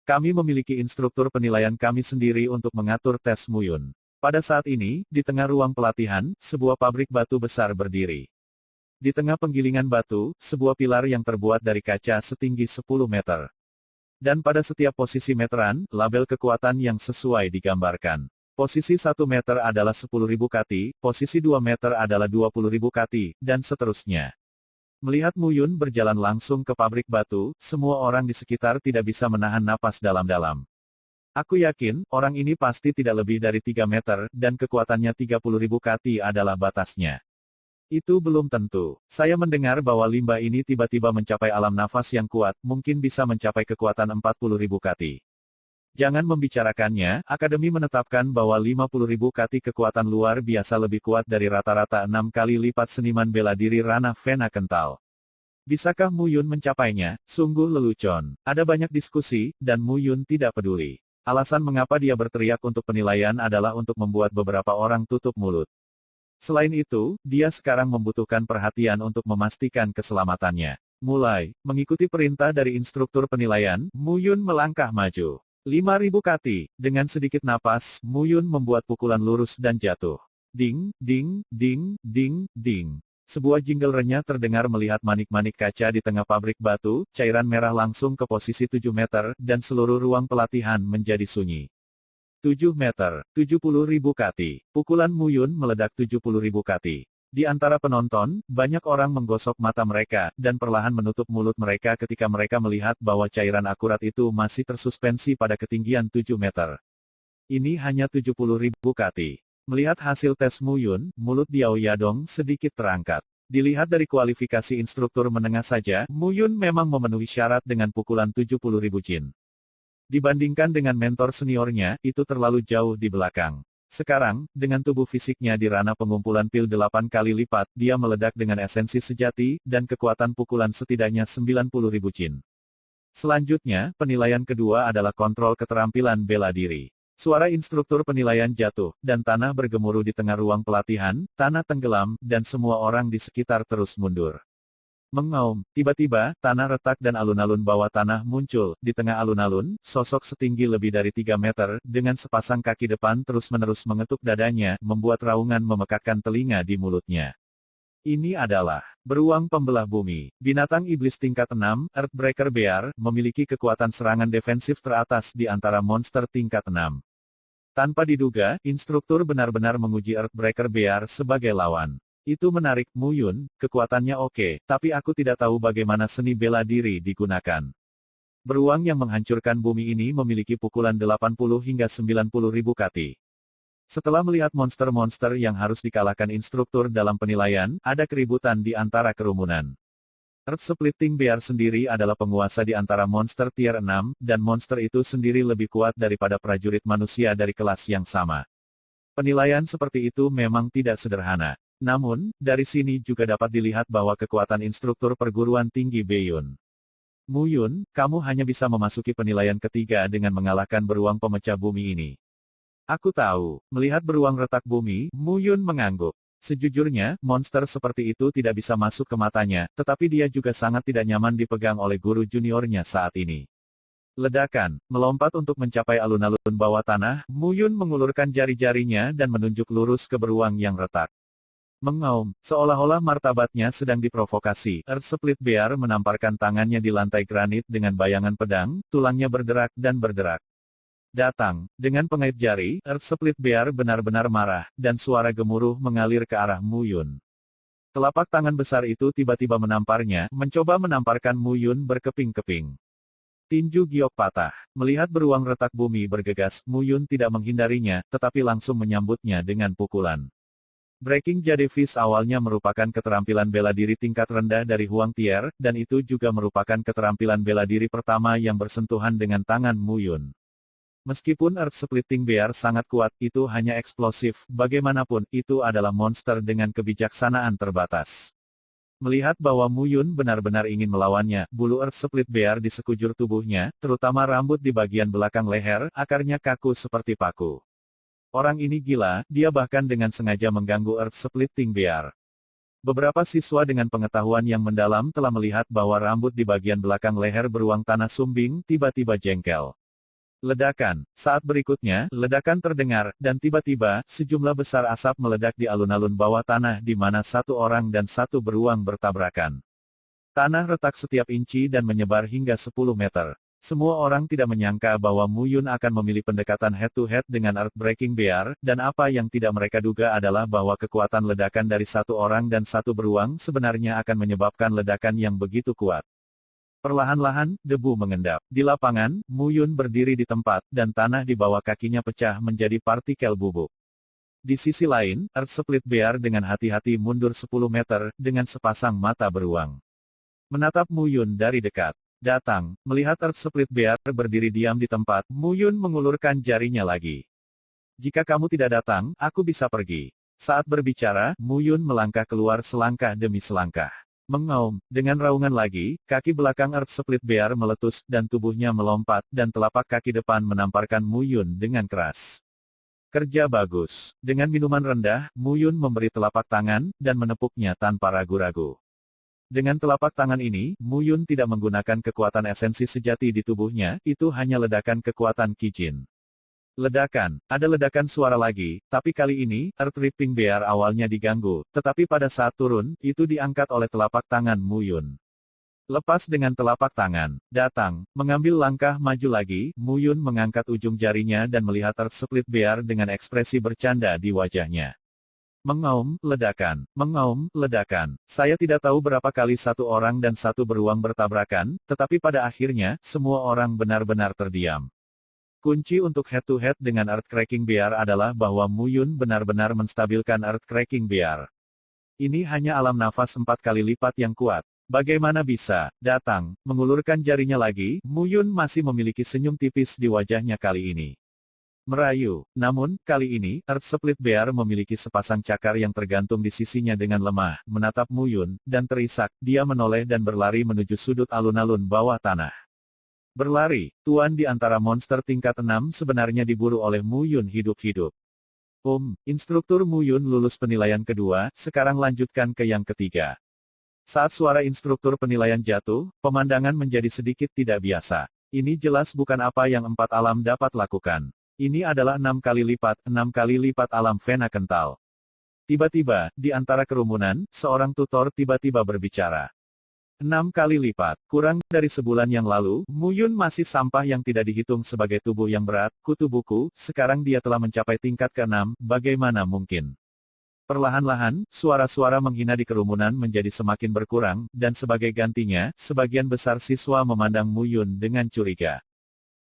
Kami memiliki instruktur penilaian kami sendiri untuk mengatur tes Muyun. Pada saat ini, di tengah ruang pelatihan, sebuah pabrik batu besar berdiri. Di tengah penggilingan batu, sebuah pilar yang terbuat dari kaca setinggi 10 meter. Dan pada setiap posisi meteran, label kekuatan yang sesuai digambarkan. Posisi 1 meter adalah 10.000 kati, posisi 2 meter adalah 20.000 kati, dan seterusnya. Melihat Muyun berjalan langsung ke pabrik batu, semua orang di sekitar tidak bisa menahan napas dalam-dalam. Aku yakin, orang ini pasti tidak lebih dari 3 meter, dan kekuatannya 30.000 kati adalah batasnya. Itu belum tentu. Saya mendengar bahwa limbah ini tiba-tiba mencapai alam nafas yang kuat, mungkin bisa mencapai kekuatan 40.000 kati. Jangan membicarakannya, akademi menetapkan bahwa 50.000 kati kekuatan luar biasa lebih kuat dari rata-rata 6 kali lipat seniman bela diri ranah Vena kental. Bisakah Muyun mencapainya? Sungguh lelucon. Ada banyak diskusi, dan Muyun tidak peduli. Alasan mengapa dia berteriak untuk penilaian adalah untuk membuat beberapa orang tutup mulut. Selain itu, dia sekarang membutuhkan perhatian untuk memastikan keselamatannya. Mulai, mengikuti perintah dari instruktur penilaian, Muyun melangkah maju. 5.000 kati, dengan sedikit napas, Muyun membuat pukulan lurus dan jatuh. Ding, ding, ding, ding, ding. Sebuah jingle renyah terdengar melihat manik-manik kaca di tengah pabrik batu, cairan merah langsung ke posisi 7 meter, dan seluruh ruang pelatihan menjadi sunyi. 7 meter, 70.000 kati. Pukulan Muyun meledak 70.000 kati. Di antara penonton, banyak orang menggosok mata mereka, dan perlahan menutup mulut mereka ketika mereka melihat bahwa cairan akurat itu masih tersuspensi pada ketinggian 7 meter. Ini hanya 70.000 kati. Melihat hasil tes Muyun, mulut Diao Yadong sedikit terangkat. Dilihat dari kualifikasi instruktur menengah saja, Muyun memang memenuhi syarat dengan pukulan 70.000 jin. Dibandingkan dengan mentor seniornya, itu terlalu jauh di belakang. Sekarang, dengan tubuh fisiknya di ranah pengumpulan pil 8 kali lipat, dia meledak dengan esensi sejati, dan kekuatan pukulan setidaknya 90.000 jin. Selanjutnya, penilaian kedua adalah kontrol keterampilan bela diri. Suara instruktur penilaian jatuh, dan tanah bergemuruh di tengah ruang pelatihan, tanah tenggelam, dan semua orang di sekitar terus mundur. Mengaum, tiba-tiba, tanah retak dan alun-alun bawah tanah muncul. Di tengah alun-alun, sosok setinggi lebih dari 3 meter, dengan sepasang kaki depan terus-menerus mengetuk dadanya, membuat raungan memekakkan telinga di mulutnya. Ini adalah beruang pembelah bumi. Binatang iblis tingkat 6, Earthbreaker Bear, memiliki kekuatan serangan defensif teratas di antara monster tingkat 6. Tanpa diduga, instruktur benar-benar menguji Earthbreaker Bear sebagai lawan. Itu menarik, Muyun, kekuatannya oke, tapi aku tidak tahu bagaimana seni bela diri digunakan. Beruang yang menghancurkan bumi ini memiliki pukulan 80 hingga 90.000 kati. Setelah melihat monster-monster yang harus dikalahkan instruktur dalam penilaian, ada keributan di antara kerumunan. Earth Splitting Bear sendiri adalah penguasa di antara monster tier 6, dan monster itu sendiri lebih kuat daripada prajurit manusia dari kelas yang sama. Penilaian seperti itu memang tidak sederhana. Namun, dari sini juga dapat dilihat bahwa kekuatan instruktur perguruan tinggi Beiyun. Muyun, kamu hanya bisa memasuki penilaian ketiga dengan mengalahkan beruang pemecah bumi ini. Aku tahu, melihat beruang retak bumi, Muyun mengangguk. Sejujurnya, monster seperti itu tidak bisa masuk ke matanya, tetapi dia juga sangat tidak nyaman dipegang oleh guru juniornya saat ini. Ledakan, melompat untuk mencapai alun-alun bawah tanah, Muyun mengulurkan jari-jarinya dan menunjuk lurus ke beruang yang retak. Mengaum, seolah-olah martabatnya sedang diprovokasi. Earth Split Bear menamparkan tangannya di lantai granit dengan bayangan pedang, tulangnya berderak dan berderak. Datang, dengan pengait jari, Earth Split Bear benar-benar marah, dan suara gemuruh mengalir ke arah Muyun. Telapak tangan besar itu tiba-tiba menamparnya, mencoba menamparkan Mu Yun berkeping-keping. Tinju giok patah. Melihat beruang retak bumi bergegas, Mu Yun tidak menghindarinya, tetapi langsung menyambutnya dengan pukulan. Breaking Jade Fist awalnya merupakan keterampilan bela diri tingkat rendah dari Huang Tier, dan itu juga merupakan keterampilan bela diri pertama yang bersentuhan dengan tangan Mu Yun. Meskipun Earth Splitting Bear sangat kuat, itu hanya eksplosif, bagaimanapun, itu adalah monster dengan kebijaksanaan terbatas. Melihat bahwa Mu Yun benar-benar ingin melawannya, bulu Earth Split Bear di sekujur tubuhnya, terutama rambut di bagian belakang leher, akarnya kaku seperti paku. Orang ini gila, dia bahkan dengan sengaja mengganggu Earth Splitting Bear. Beberapa siswa dengan pengetahuan yang mendalam telah melihat bahwa rambut di bagian belakang leher beruang tanah sumbing tiba-tiba jengkel. Ledakan. Saat berikutnya, ledakan terdengar, dan tiba-tiba, sejumlah besar asap meledak di alun-alun bawah tanah di mana satu orang dan satu beruang bertabrakan. Tanah retak setiap inci dan menyebar hingga 10 meter. Semua orang tidak menyangka bahwa Mu Yun akan memilih pendekatan head-to-head dengan Earth Breaking Bear, dan apa yang tidak mereka duga adalah bahwa kekuatan ledakan dari satu orang dan satu beruang sebenarnya akan menyebabkan ledakan yang begitu kuat. Perlahan-lahan, debu mengendap. Di lapangan, Mu Yun berdiri di tempat, dan tanah di bawah kakinya pecah menjadi partikel bubuk. Di sisi lain, Earth Split Bear dengan hati-hati mundur 10 meter, dengan sepasang mata beruang. Menatap Mu Yun dari dekat. Datang, melihat Earth Split Bear berdiri diam di tempat, Mu Yun mengulurkan jarinya lagi. Jika kamu tidak datang, aku bisa pergi. Saat berbicara, Mu Yun melangkah keluar selangkah demi selangkah. Mengaum, dengan raungan lagi, kaki belakang Earth Split Bear meletus, dan tubuhnya melompat, dan telapak kaki depan menamparkan Mu Yun dengan keras. Kerja bagus. Dengan minuman rendah, Mu Yun memberi telapak tangan, dan menepuknya tanpa ragu-ragu. Dengan telapak tangan ini, Mu Yun tidak menggunakan kekuatan esensi sejati di tubuhnya, itu hanya ledakan kekuatan Kijin. Ledakan. Ada ledakan suara lagi, tapi kali ini, Earth Ripping Bear awalnya diganggu, tetapi pada saat turun, itu diangkat oleh telapak tangan Mu Yun. Lepas dengan telapak tangan, datang, mengambil langkah maju lagi, Mu Yun mengangkat ujung jarinya dan melihat Earth Split Bear dengan ekspresi bercanda di wajahnya. Mengaum, ledakan. Mengaum, ledakan. Saya tidak tahu berapa kali satu orang dan satu beruang bertabrakan, tetapi pada akhirnya, semua orang benar-benar terdiam. Kunci untuk head-to-head dengan Earth Cracking Bear adalah bahwa Mu Yun benar-benar menstabilkan Earth Cracking Bear. Ini hanya alam nafas 4 kali lipat yang kuat. Bagaimana bisa? Datang, mengulurkan jarinya lagi, Mu Yun masih memiliki senyum tipis di wajahnya kali ini. Merayu. Namun, kali ini, Earth Split Bear memiliki sepasang cakar yang tergantung di sisinya dengan lemah, menatap Mu Yun, dan terisak, dia menoleh dan berlari menuju sudut alun-alun bawah tanah. Berlari, tuan di antara monster tingkat 6 sebenarnya diburu oleh Mu Yun hidup-hidup. Instruktur Mu Yun lulus penilaian kedua, sekarang lanjutkan ke yang ketiga. Saat suara instruktur penilaian jatuh, pemandangan menjadi sedikit tidak biasa. Ini jelas bukan apa yang 4 alam dapat lakukan. Ini adalah 6 kali lipat alam Vena kental. Tiba-tiba, di antara kerumunan, seorang tutor tiba-tiba berbicara. 6 kali lipat, kurang dari sebulan yang lalu, Mu Yun masih sampah yang tidak dihitung sebagai tubuh yang berat, kutu buku, sekarang dia telah mencapai tingkat ke-6, bagaimana mungkin? Perlahan-lahan, suara-suara menghina di kerumunan menjadi semakin berkurang, dan sebagai gantinya, sebagian besar siswa memandang Mu Yun dengan curiga.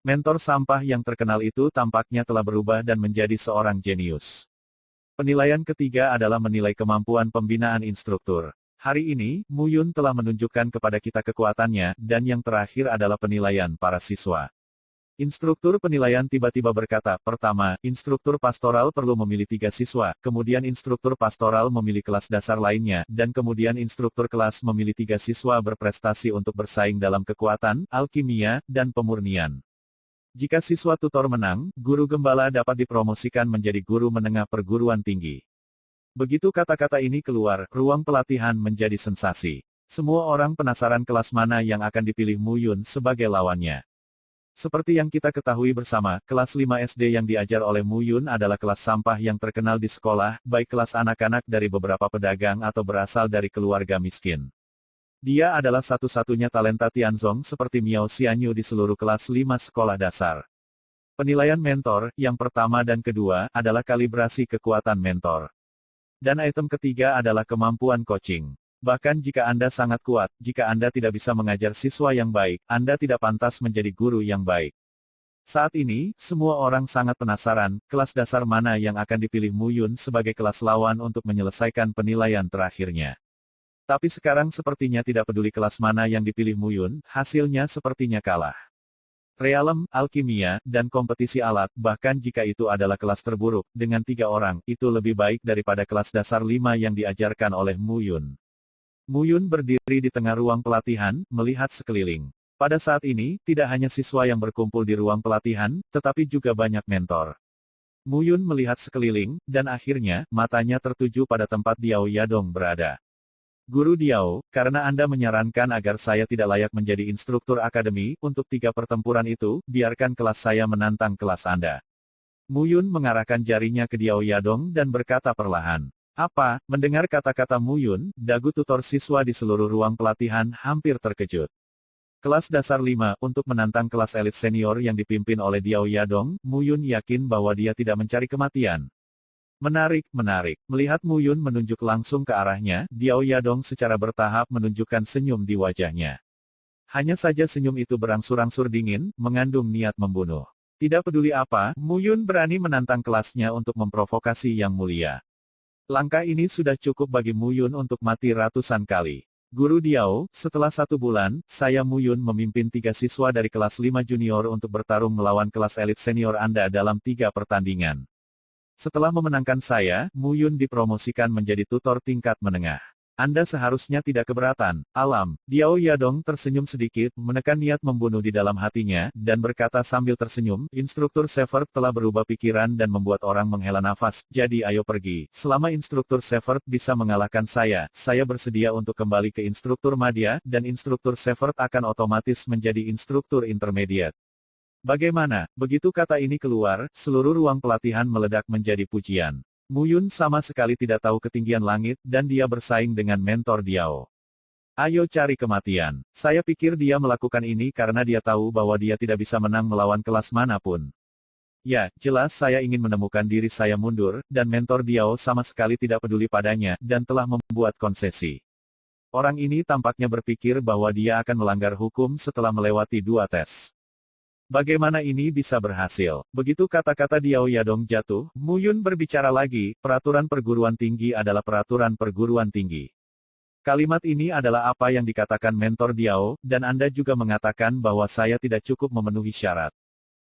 Mentor sampah yang terkenal itu tampaknya telah berubah dan menjadi seorang jenius. Penilaian ketiga adalah menilai kemampuan pembinaan instruktur. Hari ini, Mu Yun telah menunjukkan kepada kita kekuatannya, dan yang terakhir adalah penilaian para siswa. Instruktur penilaian tiba-tiba berkata, pertama, instruktur pastoral perlu memilih 3 siswa, kemudian instruktur pastoral memilih kelas dasar lainnya, dan kemudian instruktur kelas memilih 3 siswa berprestasi untuk bersaing dalam kekuatan, alkimia, dan pemurnian. Jika siswa tutor menang, guru gembala dapat dipromosikan menjadi guru menengah perguruan tinggi. Begitu kata-kata ini keluar, ruang pelatihan menjadi sensasi. Semua orang penasaran kelas mana yang akan dipilih Mu Yun sebagai lawannya. Seperti yang kita ketahui bersama, kelas 5 SD yang diajar oleh Mu Yun adalah kelas sampah yang terkenal di sekolah, baik kelas anak-anak dari beberapa pedagang atau berasal dari keluarga miskin. Dia adalah satu-satunya talenta Tianzong seperti Miao Xianyu di seluruh kelas 5 sekolah dasar. Penilaian mentor, yang pertama dan kedua, adalah kalibrasi kekuatan mentor. Dan item ketiga adalah kemampuan coaching. Bahkan jika Anda sangat kuat, jika Anda tidak bisa mengajar siswa yang baik, Anda tidak pantas menjadi guru yang baik. Saat ini, semua orang sangat penasaran, kelas dasar mana yang akan dipilih Mu Yun sebagai kelas lawan untuk menyelesaikan penilaian terakhirnya. Tapi sekarang sepertinya tidak peduli kelas mana yang dipilih Mu Yun, hasilnya sepertinya kalah. Realem, alkimia, dan kompetisi alat, bahkan jika itu adalah kelas terburuk, dengan 3 orang, itu lebih baik daripada kelas dasar 5 yang diajarkan oleh Mu Yun. Mu Yun berdiri di tengah ruang pelatihan, melihat sekeliling. Pada saat ini, tidak hanya siswa yang berkumpul di ruang pelatihan, tetapi juga banyak mentor. Mu Yun melihat sekeliling, dan akhirnya, matanya tertuju pada tempat Diao Yadong berada. Guru Diao, karena Anda menyarankan agar saya tidak layak menjadi instruktur akademi, untuk 3 pertempuran itu, biarkan kelas saya menantang kelas Anda. Mu Yun mengarahkan jarinya ke Diao Yadong dan berkata perlahan. Apa? Mendengar kata-kata Mu Yun, dagu tutor siswa di seluruh ruang pelatihan hampir terkejut. Kelas dasar 5, untuk menantang kelas elit senior yang dipimpin oleh Diao Yadong, Mu Yun yakin bahwa dia tidak mencari kematian. Menarik, menarik. Melihat Mu Yun menunjuk langsung ke arahnya, Diao Yadong secara bertahap menunjukkan senyum di wajahnya. Hanya saja senyum itu berangsur-angsur dingin, mengandung niat membunuh. Tidak peduli apa, Mu Yun berani menantang kelasnya untuk memprovokasi yang mulia. Langkah ini sudah cukup bagi Mu Yun untuk mati ratusan kali. Guru Diao, setelah 1 bulan, saya Mu Yun memimpin 3 siswa dari kelas 5 junior untuk bertarung melawan kelas elit senior Anda dalam 3 pertandingan. Setelah memenangkan saya, Mu Yun dipromosikan menjadi tutor tingkat menengah. Anda seharusnya tidak keberatan. Alam, Diao Yadong tersenyum sedikit, menekan niat membunuh di dalam hatinya, dan berkata sambil tersenyum, Instruktur Shepard telah berubah pikiran dan membuat orang menghela nafas, jadi ayo pergi. Selama Instruktur Shepard bisa mengalahkan saya bersedia untuk kembali ke Instruktur Madya, dan Instruktur Shepard akan otomatis menjadi Instruktur Intermediate. Bagaimana? Begitu kata ini keluar, seluruh ruang pelatihan meledak menjadi pujian. Mu Yun sama sekali tidak tahu ketinggian langit, dan dia bersaing dengan mentor Diao. Ayo cari kematian. Saya pikir dia melakukan ini karena dia tahu bahwa dia tidak bisa menang melawan kelas manapun. Ya, jelas saya ingin menemukan diri saya mundur, dan mentor Diao sama sekali tidak peduli padanya, dan telah membuat konsesi. Orang ini tampaknya berpikir bahwa dia akan melanggar hukum setelah melewati 2 tes. Bagaimana ini bisa berhasil? Begitu kata-kata Diao Yadong jatuh, Mu Yun berbicara lagi, peraturan perguruan tinggi adalah peraturan perguruan tinggi. Kalimat ini adalah apa yang dikatakan mentor Diao, dan Anda juga mengatakan bahwa saya tidak cukup memenuhi syarat.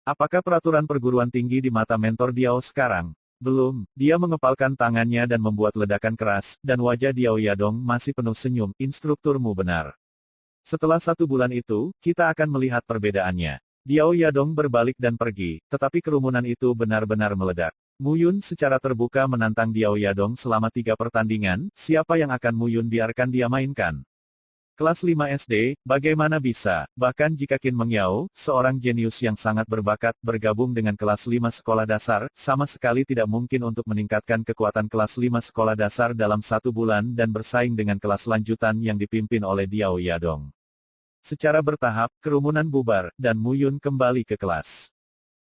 Apakah peraturan perguruan tinggi di mata mentor Diao sekarang? Belum, dia mengepalkan tangannya dan membuat ledakan keras, dan wajah Diao Yadong masih penuh senyum, instrukturmu benar. Setelah 1 bulan itu, kita akan melihat perbedaannya. Diao Yadong berbalik dan pergi, tetapi kerumunan itu benar-benar meledak. Mu Yun secara terbuka menantang Diao Yadong selama 3 pertandingan, siapa yang akan Mu Yun biarkan dia mainkan? Kelas 5 SD, bagaimana bisa, bahkan jika Qin Mengyao, seorang jenius yang sangat berbakat, bergabung dengan kelas 5 sekolah dasar, sama sekali tidak mungkin untuk meningkatkan kekuatan kelas 5 sekolah dasar dalam 1 bulan dan bersaing dengan kelas lanjutan yang dipimpin oleh Diao Yadong. Secara bertahap, kerumunan bubar, dan Mu Yun kembali ke kelas.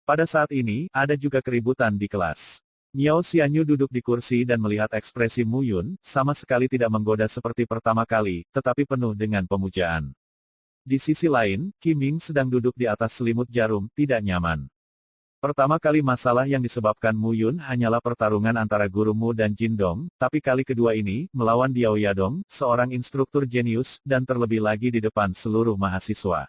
Pada saat ini, ada juga keributan di kelas. Miao Xianyu duduk di kursi dan melihat ekspresi Mu Yun, sama sekali tidak menggoda seperti pertama kali, tetapi penuh dengan pemujaan. Di sisi lain, Qi Ming sedang duduk di atas selimut jarum, tidak nyaman. Pertama kali masalah yang disebabkan Mu Yun hanyalah pertarungan antara Guru Mu dan Jin Dong, tapi kali kedua ini, melawan Diao Yadong, seorang instruktur jenius, dan terlebih lagi di depan seluruh mahasiswa.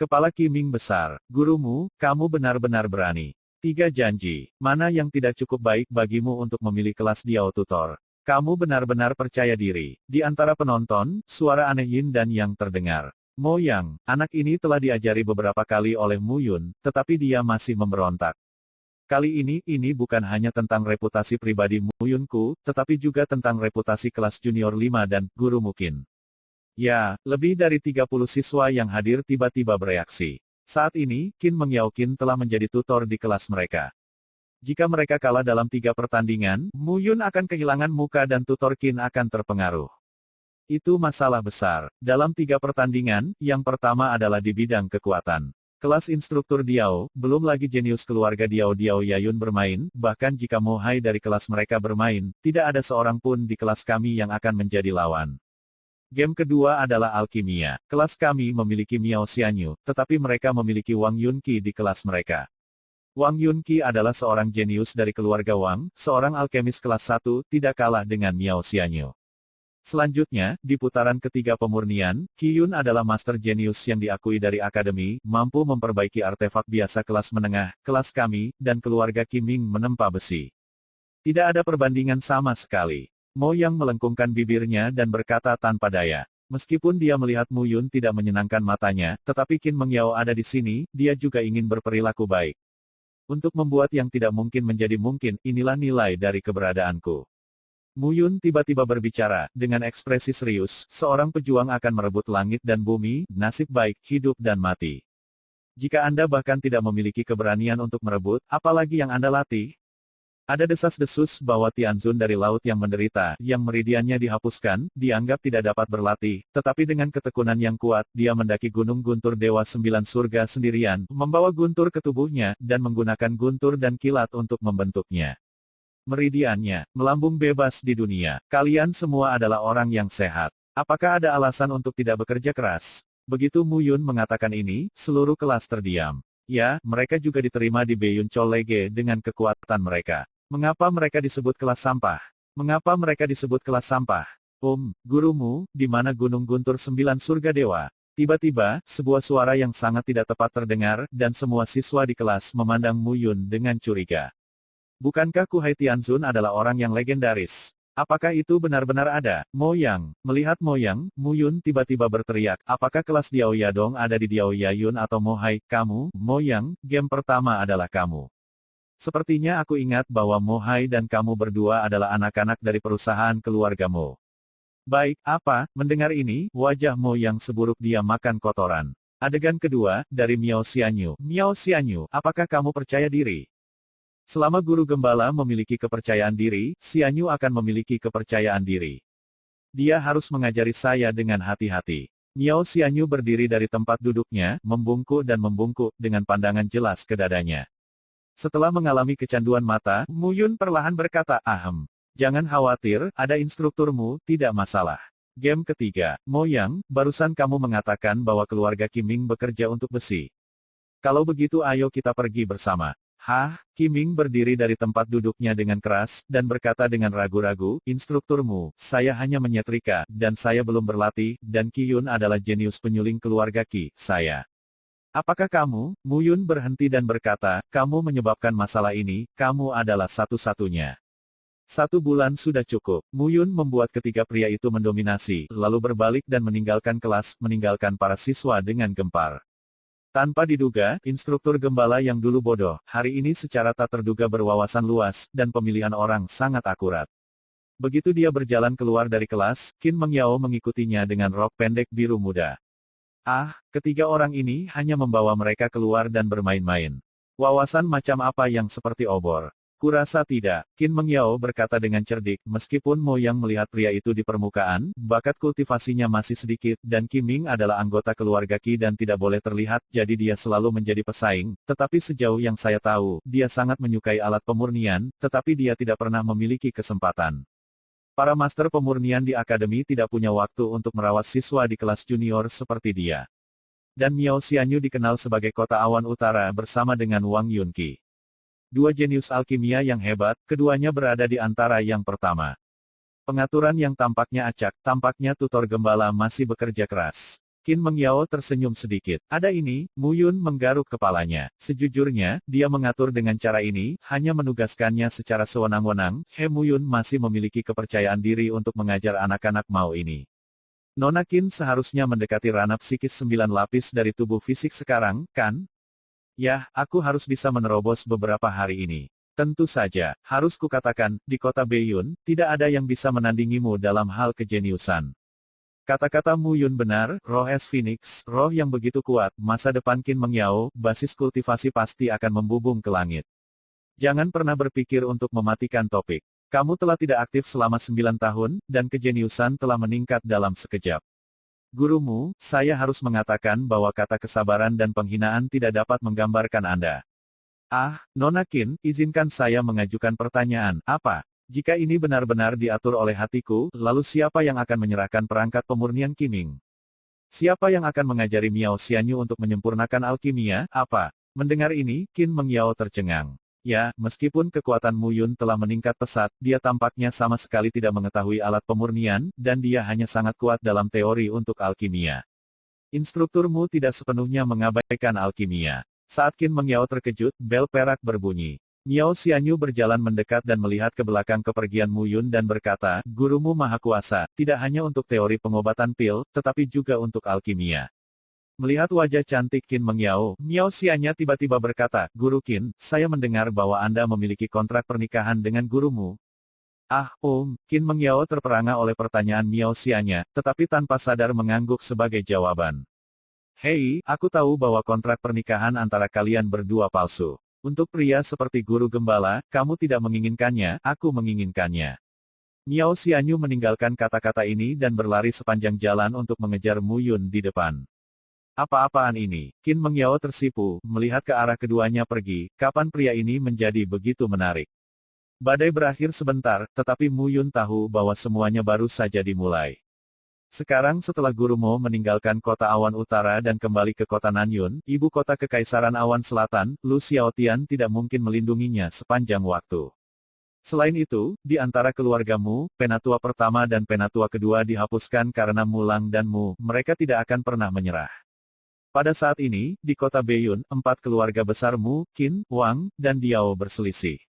Kepala Qi Ming besar, Guru Mu, kamu benar-benar berani. 3 janji, mana yang tidak cukup baik bagimu untuk memilih kelas Diao Tutor? Kamu benar-benar percaya diri. Di antara penonton, suara aneh Yin dan Yang terdengar. Mo Yang, anak ini telah diajari beberapa kali oleh Mu Yun, tetapi dia masih memberontak. Kali ini bukan hanya tentang reputasi pribadi Mu Yunku, tetapi juga tentang reputasi kelas junior 5 dan Guru Mukin. Ya, lebih dari 30 siswa yang hadir tiba-tiba bereaksi. Saat ini, Qin Mengyao Qin telah menjadi tutor di kelas mereka. Jika mereka kalah dalam 3 pertandingan, Mu Yun akan kehilangan muka dan tutor Qin akan terpengaruh. Itu masalah besar. Dalam 3 pertandingan, yang pertama adalah di bidang kekuatan. Kelas instruktur Diao, belum lagi jenius keluarga Diao Yayun bermain, bahkan jika Mo Hai dari kelas mereka bermain, tidak ada seorang pun di kelas kami yang akan menjadi lawan. Game kedua adalah alkimia. Kelas kami memiliki Miao Xianyu, tetapi mereka memiliki Wang Yunqi di kelas mereka. Wang Yunqi adalah seorang jenius dari keluarga Wang, seorang alkemis kelas 1, tidak kalah dengan Miao Xianyu. Selanjutnya, di putaran ketiga pemurnian, Qiyun adalah master jenius yang diakui dari akademi, mampu memperbaiki artefak biasa kelas menengah, kelas kami, dan keluarga Qiming menempa besi. Tidak ada perbandingan sama sekali. Mo Yang melengkungkan bibirnya dan berkata tanpa daya. Meskipun dia melihat Mu Yun tidak menyenangkan matanya, tetapi Qin Mengyao ada di sini, dia juga ingin berperilaku baik. Untuk membuat yang tidak mungkin menjadi mungkin, inilah nilai dari keberadaanku. Mu Yun tiba-tiba berbicara, dengan ekspresi serius, seorang pejuang akan merebut langit dan bumi, nasib baik, hidup dan mati. Jika Anda bahkan tidak memiliki keberanian untuk merebut, apalagi yang Anda latih? Ada desas-desus bahwa Tianzun dari laut yang menderita, yang meridiannya dihapuskan, dianggap tidak dapat berlatih, tetapi dengan ketekunan yang kuat, dia mendaki Gunung Guntur Dewa Sembilan Surga sendirian, membawa guntur ke tubuhnya, dan menggunakan guntur dan kilat untuk membentuknya. Meridiannya, melambung bebas di dunia. Kalian semua adalah orang yang sehat. Apakah ada alasan untuk tidak bekerja keras? Begitu Mu Yun mengatakan ini, seluruh kelas terdiam. Ya, mereka juga diterima di Beiyun College dengan kekuatan mereka. Mengapa mereka disebut kelas sampah? Mengapa mereka disebut kelas sampah? Gurumu, di mana Gunung Guntur Sembilan Surga Dewa? Tiba-tiba, sebuah suara yang sangat tidak tepat terdengar, dan semua siswa di kelas memandang Mu Yun dengan curiga. Bukankah Kuhai Tianzun adalah orang yang legendaris? Apakah itu benar-benar ada? Mo Yang, melihat Mo Yang, Mu Yun tiba-tiba berteriak, apakah kelas Diao Yadong ada di Diao Yayun atau Mo Hai? Kamu, Mo Yang, game pertama adalah kamu. Sepertinya aku ingat bahwa Mo Hai dan kamu berdua adalah anak-anak dari perusahaan keluarga Mo. Baik, apa? Mendengar ini, wajah Mo Yang seburuk dia makan kotoran. Adegan kedua, dari Miao Xianyu. Miao Xianyu, apakah kamu percaya diri? Selama guru gembala memiliki kepercayaan diri, Xianyu akan memiliki kepercayaan diri. Dia harus mengajari saya dengan hati-hati. Miao Xianyu berdiri dari tempat duduknya, membungkuk dan membungkuk, dengan pandangan jelas ke dadanya. Setelah mengalami kecanduan mata, Mu Yun perlahan berkata, jangan khawatir, ada instrukturmu, tidak masalah. Game ketiga, Mo Yang, barusan kamu mengatakan bahwa keluarga Qiming bekerja untuk besi. Kalau begitu ayo kita pergi bersama. Qiming berdiri dari tempat duduknya dengan keras, dan berkata dengan ragu-ragu, instrukturmu, saya hanya menyetrika, dan saya belum berlatih, dan Qiyun adalah jenius penyuling keluarga Qi, saya. Apakah kamu? Mu Yun berhenti dan berkata, kamu menyebabkan masalah ini, kamu adalah satu-satunya. 1 bulan sudah cukup. Mu Yun membuat ketiga pria itu mendominasi, lalu berbalik dan meninggalkan kelas, meninggalkan para siswa dengan gempar. Tanpa diduga, instruktur gembala yang dulu bodoh, hari ini secara tak terduga berwawasan luas, dan pemilihan orang sangat akurat. Begitu dia berjalan keluar dari kelas, Qin Mengyao mengikutinya dengan rok pendek biru muda. Ketiga orang ini hanya membawa mereka keluar dan bermain-main. Wawasan macam apa yang seperti obor? Kurasa tidak, Qin Mengyao berkata dengan cerdik, meskipun Mo Yang melihat pria itu di permukaan, bakat kultivasinya masih sedikit, dan Qiming adalah anggota keluarga Qi dan tidak boleh terlihat, jadi dia selalu menjadi pesaing, tetapi sejauh yang saya tahu, dia sangat menyukai alat pemurnian, tetapi dia tidak pernah memiliki kesempatan. Para master pemurnian di akademi tidak punya waktu untuk merawat siswa di kelas junior seperti dia. Dan Miao Xianyu dikenal sebagai kota awan utara bersama dengan Wang Yunqi. 2 jenius alkimia yang hebat, keduanya berada di antara yang pertama. Pengaturan yang tampaknya acak, tampaknya tutor gembala masih bekerja keras. Qin Mengyao tersenyum sedikit. Ada ini, Mu Yun menggaruk kepalanya. Sejujurnya, dia mengatur dengan cara ini, hanya menugaskannya secara sewenang-wenang. Mu Yun masih memiliki kepercayaan diri untuk mengajar anak-anak Mao ini. Nona Qin seharusnya mendekati ranah psikis 9 lapis dari tubuh fisik sekarang, kan? Ya, aku harus bisa menerobos beberapa hari ini. Tentu saja, harus kukatakan, di kota Beiyun, tidak ada yang bisa menandingimu dalam hal kejeniusan. Kata-kata Mu Yun benar, roh es Phoenix, roh yang begitu kuat, masa depan Qin Mengyao, basis kultivasi pasti akan membubung ke langit. Jangan pernah berpikir untuk mematikan topik. Kamu telah tidak aktif selama 9 tahun, dan kejeniusan telah meningkat dalam sekejap. Gurumu, saya harus mengatakan bahwa kata kesabaran dan penghinaan tidak dapat menggambarkan Anda. Ah, Nona Qin, izinkan saya mengajukan pertanyaan, apa? Jika ini benar-benar diatur oleh hatiku, lalu siapa yang akan menyerahkan perangkat pemurnian Qiming? Siapa yang akan mengajari Miao Xianyu untuk menyempurnakan alkimia, apa? Mendengar ini, Qin Mengyao tercengang. Ya, meskipun kekuatan Mu Yun telah meningkat pesat, dia tampaknya sama sekali tidak mengetahui alat pemurnian, dan dia hanya sangat kuat dalam teori untuk alkimia. Instrukturmu tidak sepenuhnya mengabaikan alkimia. Saat Qin Mengyao terkejut, bel perak berbunyi. Miao Xianyu berjalan mendekat dan melihat ke belakang kepergian Mu Yun dan berkata, gurumu maha kuasa, tidak hanya untuk teori pengobatan pil, tetapi juga untuk alkimia. Melihat wajah cantik Qin Mengyao, Miao Xianya tiba-tiba berkata, Guru Qin, saya mendengar bahwa Anda memiliki kontrak pernikahan dengan gurumu. Ah, Qin Mengyao terperangah oleh pertanyaan Miao Xianya, tetapi tanpa sadar mengangguk sebagai jawaban. Hei, aku tahu bahwa kontrak pernikahan antara kalian berdua palsu. Untuk pria seperti guru gembala, kamu tidak menginginkannya, aku menginginkannya. Miao Xianyu meninggalkan kata-kata ini dan berlari sepanjang jalan untuk mengejar Mu Yun di depan. Apa-apaan ini? Qin Mengyao tersipu, melihat ke arah keduanya pergi, kapan pria ini menjadi begitu menarik. Badai berakhir sebentar, tetapi Mu Yun tahu bahwa semuanya baru saja dimulai. Sekarang setelah Guru Mo meninggalkan kota Awan Utara dan kembali ke kota Nanyun, ibu kota Kekaisaran Awan Selatan, Lu Xiaotian tidak mungkin melindunginya sepanjang waktu. Selain itu, di antara keluargamu, penatua pertama dan penatua kedua dihapuskan karena Mulang dan Mu, mereka tidak akan pernah menyerah. Pada saat ini, di kota Beiyun, 4 keluarga besar Mu, Qin, Wang, dan Diao berselisih.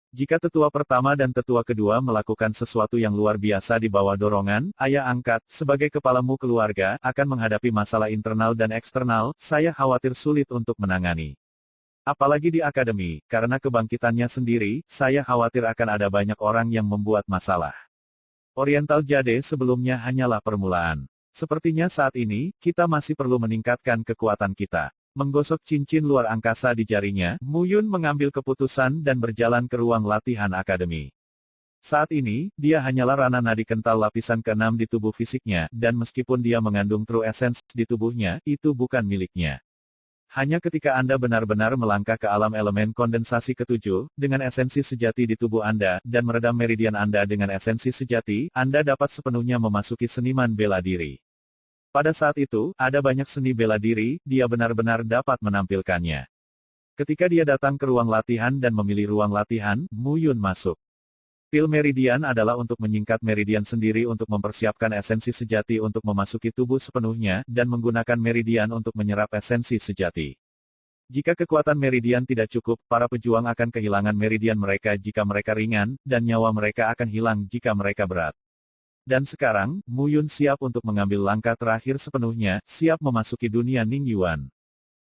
Jika tetua pertama dan tetua kedua melakukan sesuatu yang luar biasa di bawah dorongan, ayah angkat, sebagai kepalamu keluarga, akan menghadapi masalah internal dan eksternal, saya khawatir sulit untuk menangani. Apalagi di akademi, karena kebangkitannya sendiri, saya khawatir akan ada banyak orang yang membuat masalah. Oriental Jade sebelumnya hanyalah permulaan. Sepertinya saat ini, kita masih perlu meningkatkan kekuatan kita. Menggosok cincin luar angkasa di jarinya, Mu Yun mengambil keputusan dan berjalan ke ruang latihan akademi. Saat ini, dia hanyalah rana nadi kental lapisan ke-6 di tubuh fisiknya, dan meskipun dia mengandung True Essence di tubuhnya, itu bukan miliknya. Hanya ketika Anda benar-benar melangkah ke alam elemen kondensasi ke-7, dengan esensi sejati di tubuh Anda, dan meredam meridian Anda dengan esensi sejati, Anda dapat sepenuhnya memasuki seniman bela diri. Pada saat itu, ada banyak seni bela diri, dia benar-benar dapat menampilkannya. Ketika dia datang ke ruang latihan dan memilih ruang latihan, Mu Yun masuk. Pil meridian adalah untuk menyingkat meridian sendiri untuk mempersiapkan esensi sejati untuk memasuki tubuh sepenuhnya, dan menggunakan meridian untuk menyerap esensi sejati. Jika kekuatan meridian tidak cukup, para pejuang akan kehilangan meridian mereka jika mereka ringan, dan nyawa mereka akan hilang jika mereka berat. Dan sekarang, Mu Yun siap untuk mengambil langkah terakhir sepenuhnya, siap memasuki dunia Ning Yuan.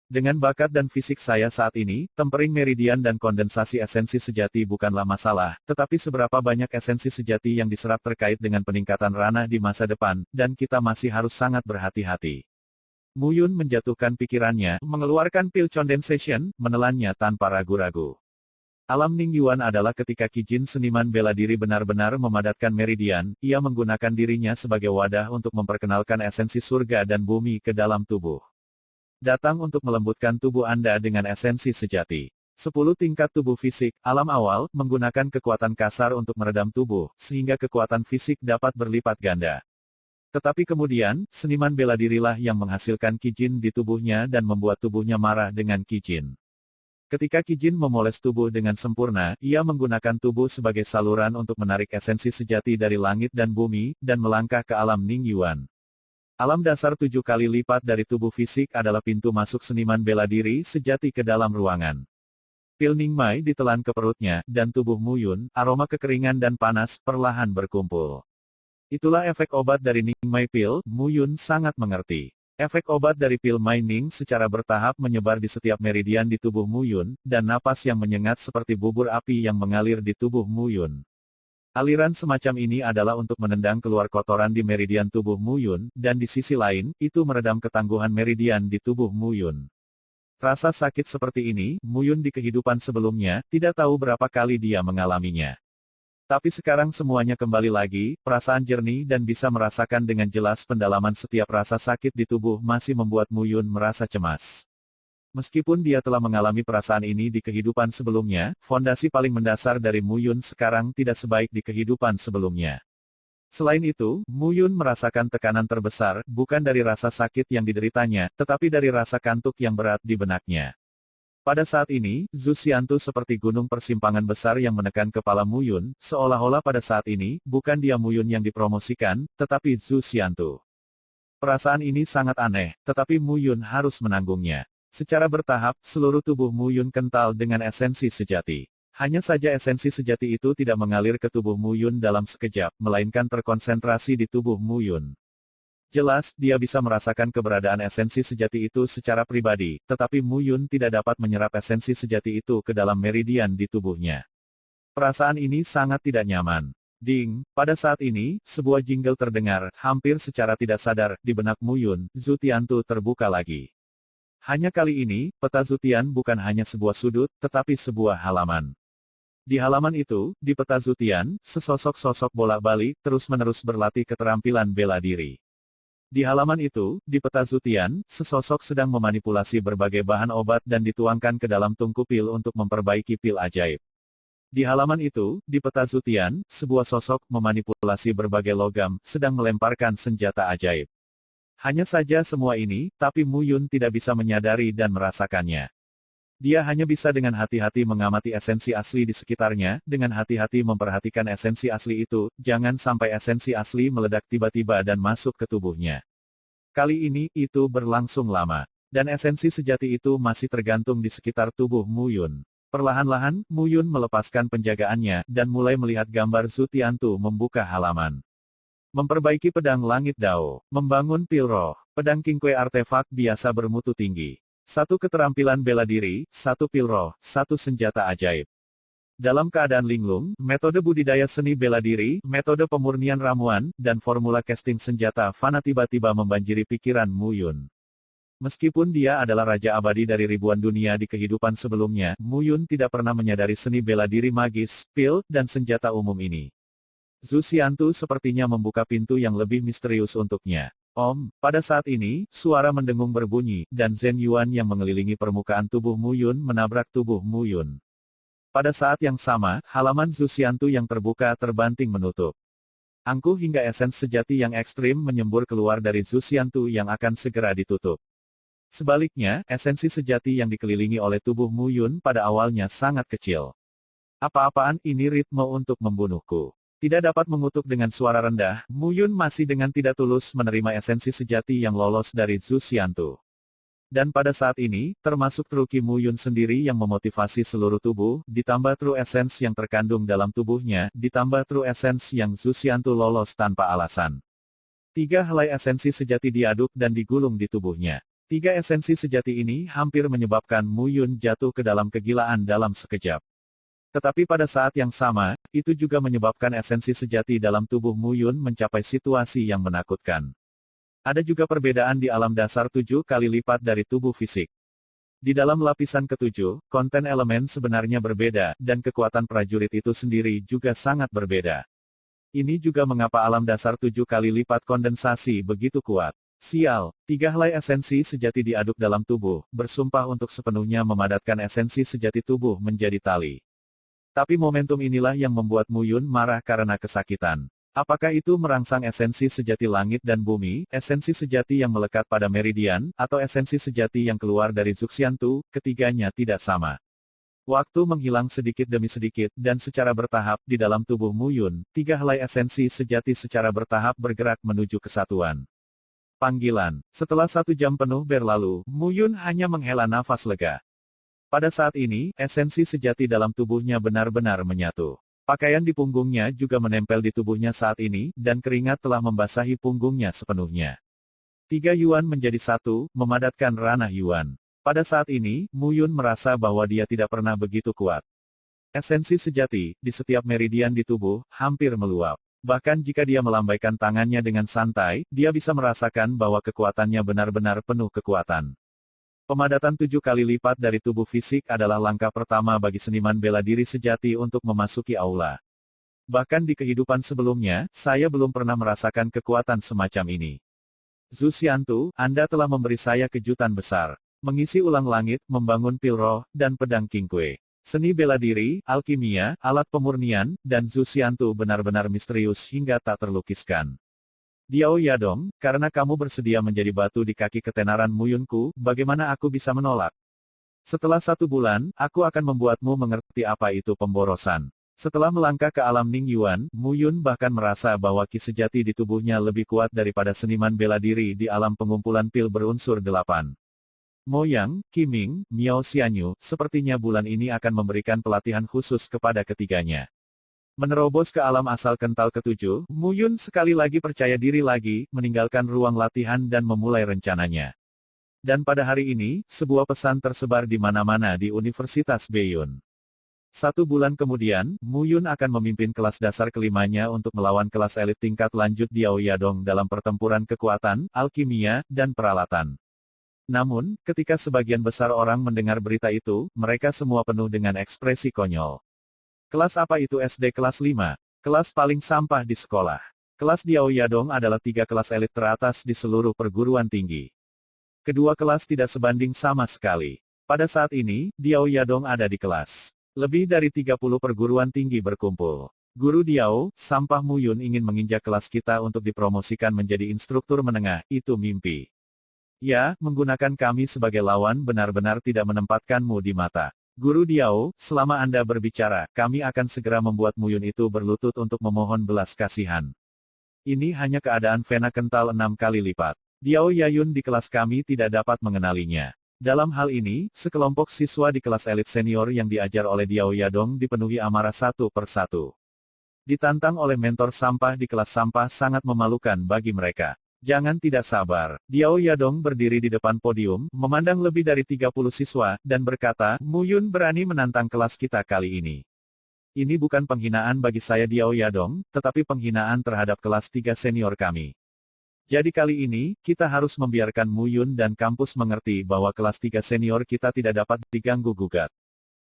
Dengan bakat dan fisik saya saat ini, tempering meridian dan kondensasi esensi sejati bukanlah masalah, tetapi seberapa banyak esensi sejati yang diserap terkait dengan peningkatan ranah di masa depan, dan kita masih harus sangat berhati-hati. Mu Yun menjatuhkan pikirannya, mengeluarkan pil condensation, menelannya tanpa ragu-ragu. Alam Ning Yuan adalah ketika Qijin seniman bela diri benar-benar memadatkan meridian, ia menggunakan dirinya sebagai wadah untuk memperkenalkan esensi surga dan bumi ke dalam tubuh. Datang untuk melembutkan tubuh Anda dengan esensi sejati. 10 tingkat tubuh fisik, alam awal, menggunakan kekuatan kasar untuk meredam tubuh, sehingga kekuatan fisik dapat berlipat ganda. Tetapi kemudian, seniman bela dirilah yang menghasilkan Qijin di tubuhnya dan membuat tubuhnya marah dengan Qijin. Ketika Qijin memoles tubuh dengan sempurna, ia menggunakan tubuh sebagai saluran untuk menarik esensi sejati dari langit dan bumi, dan melangkah ke alam Ning Yuan. Alam dasar 7 kali lipat dari tubuh fisik adalah pintu masuk seniman bela diri sejati ke dalam ruangan. Pil Ning Mai ditelan ke perutnya, dan tubuh Mu Yun, aroma kekeringan dan panas, perlahan berkumpul. Itulah efek obat dari Ning Mai Pil, Mu Yun sangat mengerti. Efek obat dari pil Mining secara bertahap menyebar di setiap meridian di tubuh Mu Yun, dan napas yang menyengat seperti bubur api yang mengalir di tubuh Mu Yun. Aliran semacam ini adalah untuk menendang keluar kotoran di meridian tubuh Mu Yun, dan di sisi lain, itu meredam ketangguhan meridian di tubuh Mu Yun. Rasa sakit seperti ini, Mu Yun di kehidupan sebelumnya, tidak tahu berapa kali dia mengalaminya. Tapi sekarang semuanya kembali lagi, perasaan jernih dan bisa merasakan dengan jelas pendalaman setiap rasa sakit di tubuh masih membuat Mu Yun merasa cemas. Meskipun dia telah mengalami perasaan ini di kehidupan sebelumnya, fondasi paling mendasar dari Mu Yun sekarang tidak sebaik di kehidupan sebelumnya. Selain itu, Mu Yun merasakan tekanan terbesar, bukan dari rasa sakit yang dideritanya, tetapi dari rasa kantuk yang berat di benaknya. Pada saat ini, Zhu Xiantu seperti gunung persimpangan besar yang menekan kepala Mu Yun, seolah-olah pada saat ini, bukan dia Mu Yun yang dipromosikan, tetapi Zhu Xiantu. Perasaan ini sangat aneh, tetapi Mu Yun harus menanggungnya. Secara bertahap, seluruh tubuh Mu Yun kental dengan esensi sejati. Hanya saja esensi sejati itu tidak mengalir ke tubuh Mu Yun dalam sekejap, melainkan terkonsentrasi di tubuh Mu Yun. Jelas, dia bisa merasakan keberadaan esensi sejati itu secara pribadi, tetapi Mu Yun tidak dapat menyerap esensi sejati itu ke dalam meridian di tubuhnya. Perasaan ini sangat tidak nyaman. Ding, pada saat ini, sebuah jingle terdengar, hampir secara tidak sadar, di benak Mu Yun, Zhu Tiantu terbuka lagi. Hanya kali ini, peta Zhu Tian bukan hanya sebuah sudut, tetapi sebuah halaman. Di halaman itu, di peta Zhu Tian, sesosok sosok bolak-balik, terus-menerus berlatih keterampilan bela diri. Di halaman itu, di peta Zhu Tian, sesosok sedang memanipulasi berbagai bahan obat dan dituangkan ke dalam tungku pil untuk memperbaiki pil ajaib. Di halaman itu, di peta Zhu Tian, sebuah sosok memanipulasi berbagai logam, sedang melemparkan senjata ajaib. Hanya saja semua ini, tapi Mu Yun tidak bisa menyadari dan merasakannya. Dia hanya bisa dengan hati-hati mengamati esensi asli di sekitarnya, dengan hati-hati memperhatikan esensi asli itu, jangan sampai esensi asli meledak tiba-tiba dan masuk ke tubuhnya. Kali ini, itu berlangsung lama. Dan esensi sejati itu masih tergantung di sekitar tubuh Mu Yun. Perlahan-lahan, Mu Yun melepaskan penjagaannya, dan mulai melihat gambar Zhu Tiantu membuka halaman. Memperbaiki pedang langit Dao, membangun pil roh, pedang Qingque artefak biasa bermutu tinggi. Satu keterampilan bela diri, satu pil roh, satu senjata ajaib. Dalam keadaan linglung, metode budidaya seni bela diri, metode pemurnian ramuan, dan formula casting senjata fana tiba-tiba membanjiri pikiran Mu Yun. Meskipun dia adalah raja abadi dari ribuan dunia di kehidupan sebelumnya, Mu Yun tidak pernah menyadari seni bela diri magis, pil, dan senjata umum ini. Zhu Xiantu sepertinya membuka pintu yang lebih misterius untuknya. Pada saat ini, suara mendengung berbunyi, dan Zhen Yuan yang mengelilingi permukaan tubuh Mu Yun menabrak tubuh Mu Yun. Pada saat yang sama, halaman Zhu Xiantu yang terbuka terbanting menutup. Angkuh hingga esens sejati yang ekstrim menyembur keluar dari Zhu Xiantu yang akan segera ditutup. Sebaliknya, esensi sejati yang dikelilingi oleh tubuh Mu Yun pada awalnya sangat kecil. Apa-apaan ini ritme untuk membunuhku. Tidak dapat mengutuk dengan suara rendah, Mu Yun masih dengan tidak tulus menerima esensi sejati yang lolos dari Zhu Xiantu. Dan pada saat ini, termasuk Truki Mu Yun sendiri yang memotivasi seluruh tubuh, ditambah True Essence yang terkandung dalam tubuhnya, ditambah True Essence yang Zhu Xiantu lolos tanpa alasan. Tiga helai esensi sejati diaduk dan digulung di tubuhnya. Tiga esensi sejati ini hampir menyebabkan Mu Yun jatuh ke dalam kegilaan dalam sekejap. Tetapi pada saat yang sama, itu juga menyebabkan esensi sejati dalam tubuh Mu Yun mencapai situasi yang menakutkan. Ada juga perbedaan di alam dasar 7 kali lipat dari tubuh fisik. Di dalam lapisan ketujuh, konten elemen sebenarnya berbeda, dan kekuatan prajurit itu sendiri juga sangat berbeda. Ini juga mengapa alam dasar 7 kali lipat kondensasi begitu kuat. Sial, tiga helai esensi sejati diaduk dalam tubuh, bersumpah untuk sepenuhnya memadatkan esensi sejati tubuh menjadi tali. Tapi momentum inilah yang membuat Mu Yun marah karena kesakitan. Apakah itu merangsang esensi sejati langit dan bumi, esensi sejati yang melekat pada meridian, atau esensi sejati yang keluar dari Zhu Xiantu, ketiganya tidak sama. Waktu menghilang sedikit demi sedikit, dan secara bertahap, di dalam tubuh Mu Yun, tiga helai esensi sejati secara bertahap bergerak menuju kesatuan. Panggilan. Setelah 1 jam penuh berlalu, Mu Yun hanya menghela nafas lega. Pada saat ini, esensi sejati dalam tubuhnya benar-benar menyatu. Pakaian di punggungnya juga menempel di tubuhnya saat ini, dan keringat telah membasahi punggungnya sepenuhnya. 3 Yuan menjadi 1, memadatkan ranah Yuan. Pada saat ini, Mu Yun merasa bahwa dia tidak pernah begitu kuat. Esensi sejati, di setiap meridian di tubuh, hampir meluap. Bahkan jika dia melambaikan tangannya dengan santai, dia bisa merasakan bahwa kekuatannya benar-benar penuh kekuatan. Pemadatan 7 kali lipat dari tubuh fisik adalah langkah pertama bagi seniman bela diri sejati untuk memasuki aula. Bahkan di kehidupan sebelumnya, saya belum pernah merasakan kekuatan semacam ini. Zhu Xiantu, Anda telah memberi saya kejutan besar. Mengisi ulang langit, membangun pil roh, dan pedang King Kue. Seni bela diri, alkimia, alat pemurnian, dan Zhu Xiantu benar-benar misterius hingga tak terlukiskan. Diao Yadong, karena kamu bersedia menjadi batu di kaki ketenaran Muyunku, bagaimana aku bisa menolak? Setelah 1 bulan, aku akan membuatmu mengerti apa itu pemborosan. Setelah melangkah ke alam Ning Yuan, Muyun bahkan merasa bahwa ki sejati di tubuhnya lebih kuat daripada seniman bela diri di alam pengumpulan pil berunsur 8. Mo Yang, Qiming, Miao Xianyu, sepertinya bulan ini akan memberikan pelatihan khusus kepada ketiganya. Menerobos ke alam asal kental ke-7, Muyun sekali lagi percaya diri lagi, meninggalkan ruang latihan dan memulai rencananya. Dan pada hari ini, sebuah pesan tersebar di mana-mana di Universitas Beiyun. 1 bulan kemudian, Muyun akan memimpin kelas dasar kelimanya untuk melawan kelas elit tingkat lanjut Diao Yadong dalam pertempuran kekuatan, alkimia, dan peralatan. Namun, ketika sebagian besar orang mendengar berita itu, mereka semua penuh dengan ekspresi konyol. Kelas apa itu SD kelas 5? Kelas paling sampah di sekolah. Kelas Diao Yadong adalah 3 kelas elit teratas di seluruh perguruan tinggi. Kedua kelas tidak sebanding sama sekali. Pada saat ini, Diao Yadong ada di kelas. Lebih dari 30 perguruan tinggi berkumpul. Guru Diao, sampah Muyun ingin menginjak kelas kita untuk dipromosikan menjadi instruktur menengah, itu mimpi. Ya, menggunakan kami sebagai lawan benar-benar tidak menempatkanmu di mata. Guru Diao, selama Anda berbicara, kami akan segera membuat Muyun itu berlutut untuk memohon belas kasihan. Ini hanya keadaan vena kental 6 kali lipat. Diao Yayun di kelas kami tidak dapat mengenalinya. Dalam hal ini, sekelompok siswa di kelas elit senior yang diajar oleh Diao Yadong dipenuhi amarah satu persatu. Ditantang oleh mentor sampah di kelas sampah sangat memalukan bagi mereka. Jangan tidak sabar. Diao Yadong berdiri di depan podium, memandang lebih dari 30 siswa, dan berkata, Muyun berani menantang kelas kita kali ini. Ini bukan penghinaan bagi saya Diao Yadong, tetapi penghinaan terhadap kelas 3 senior kami. Jadi kali ini, kita harus membiarkan Muyun dan kampus mengerti bahwa kelas 3 senior kita tidak dapat diganggu-gugat.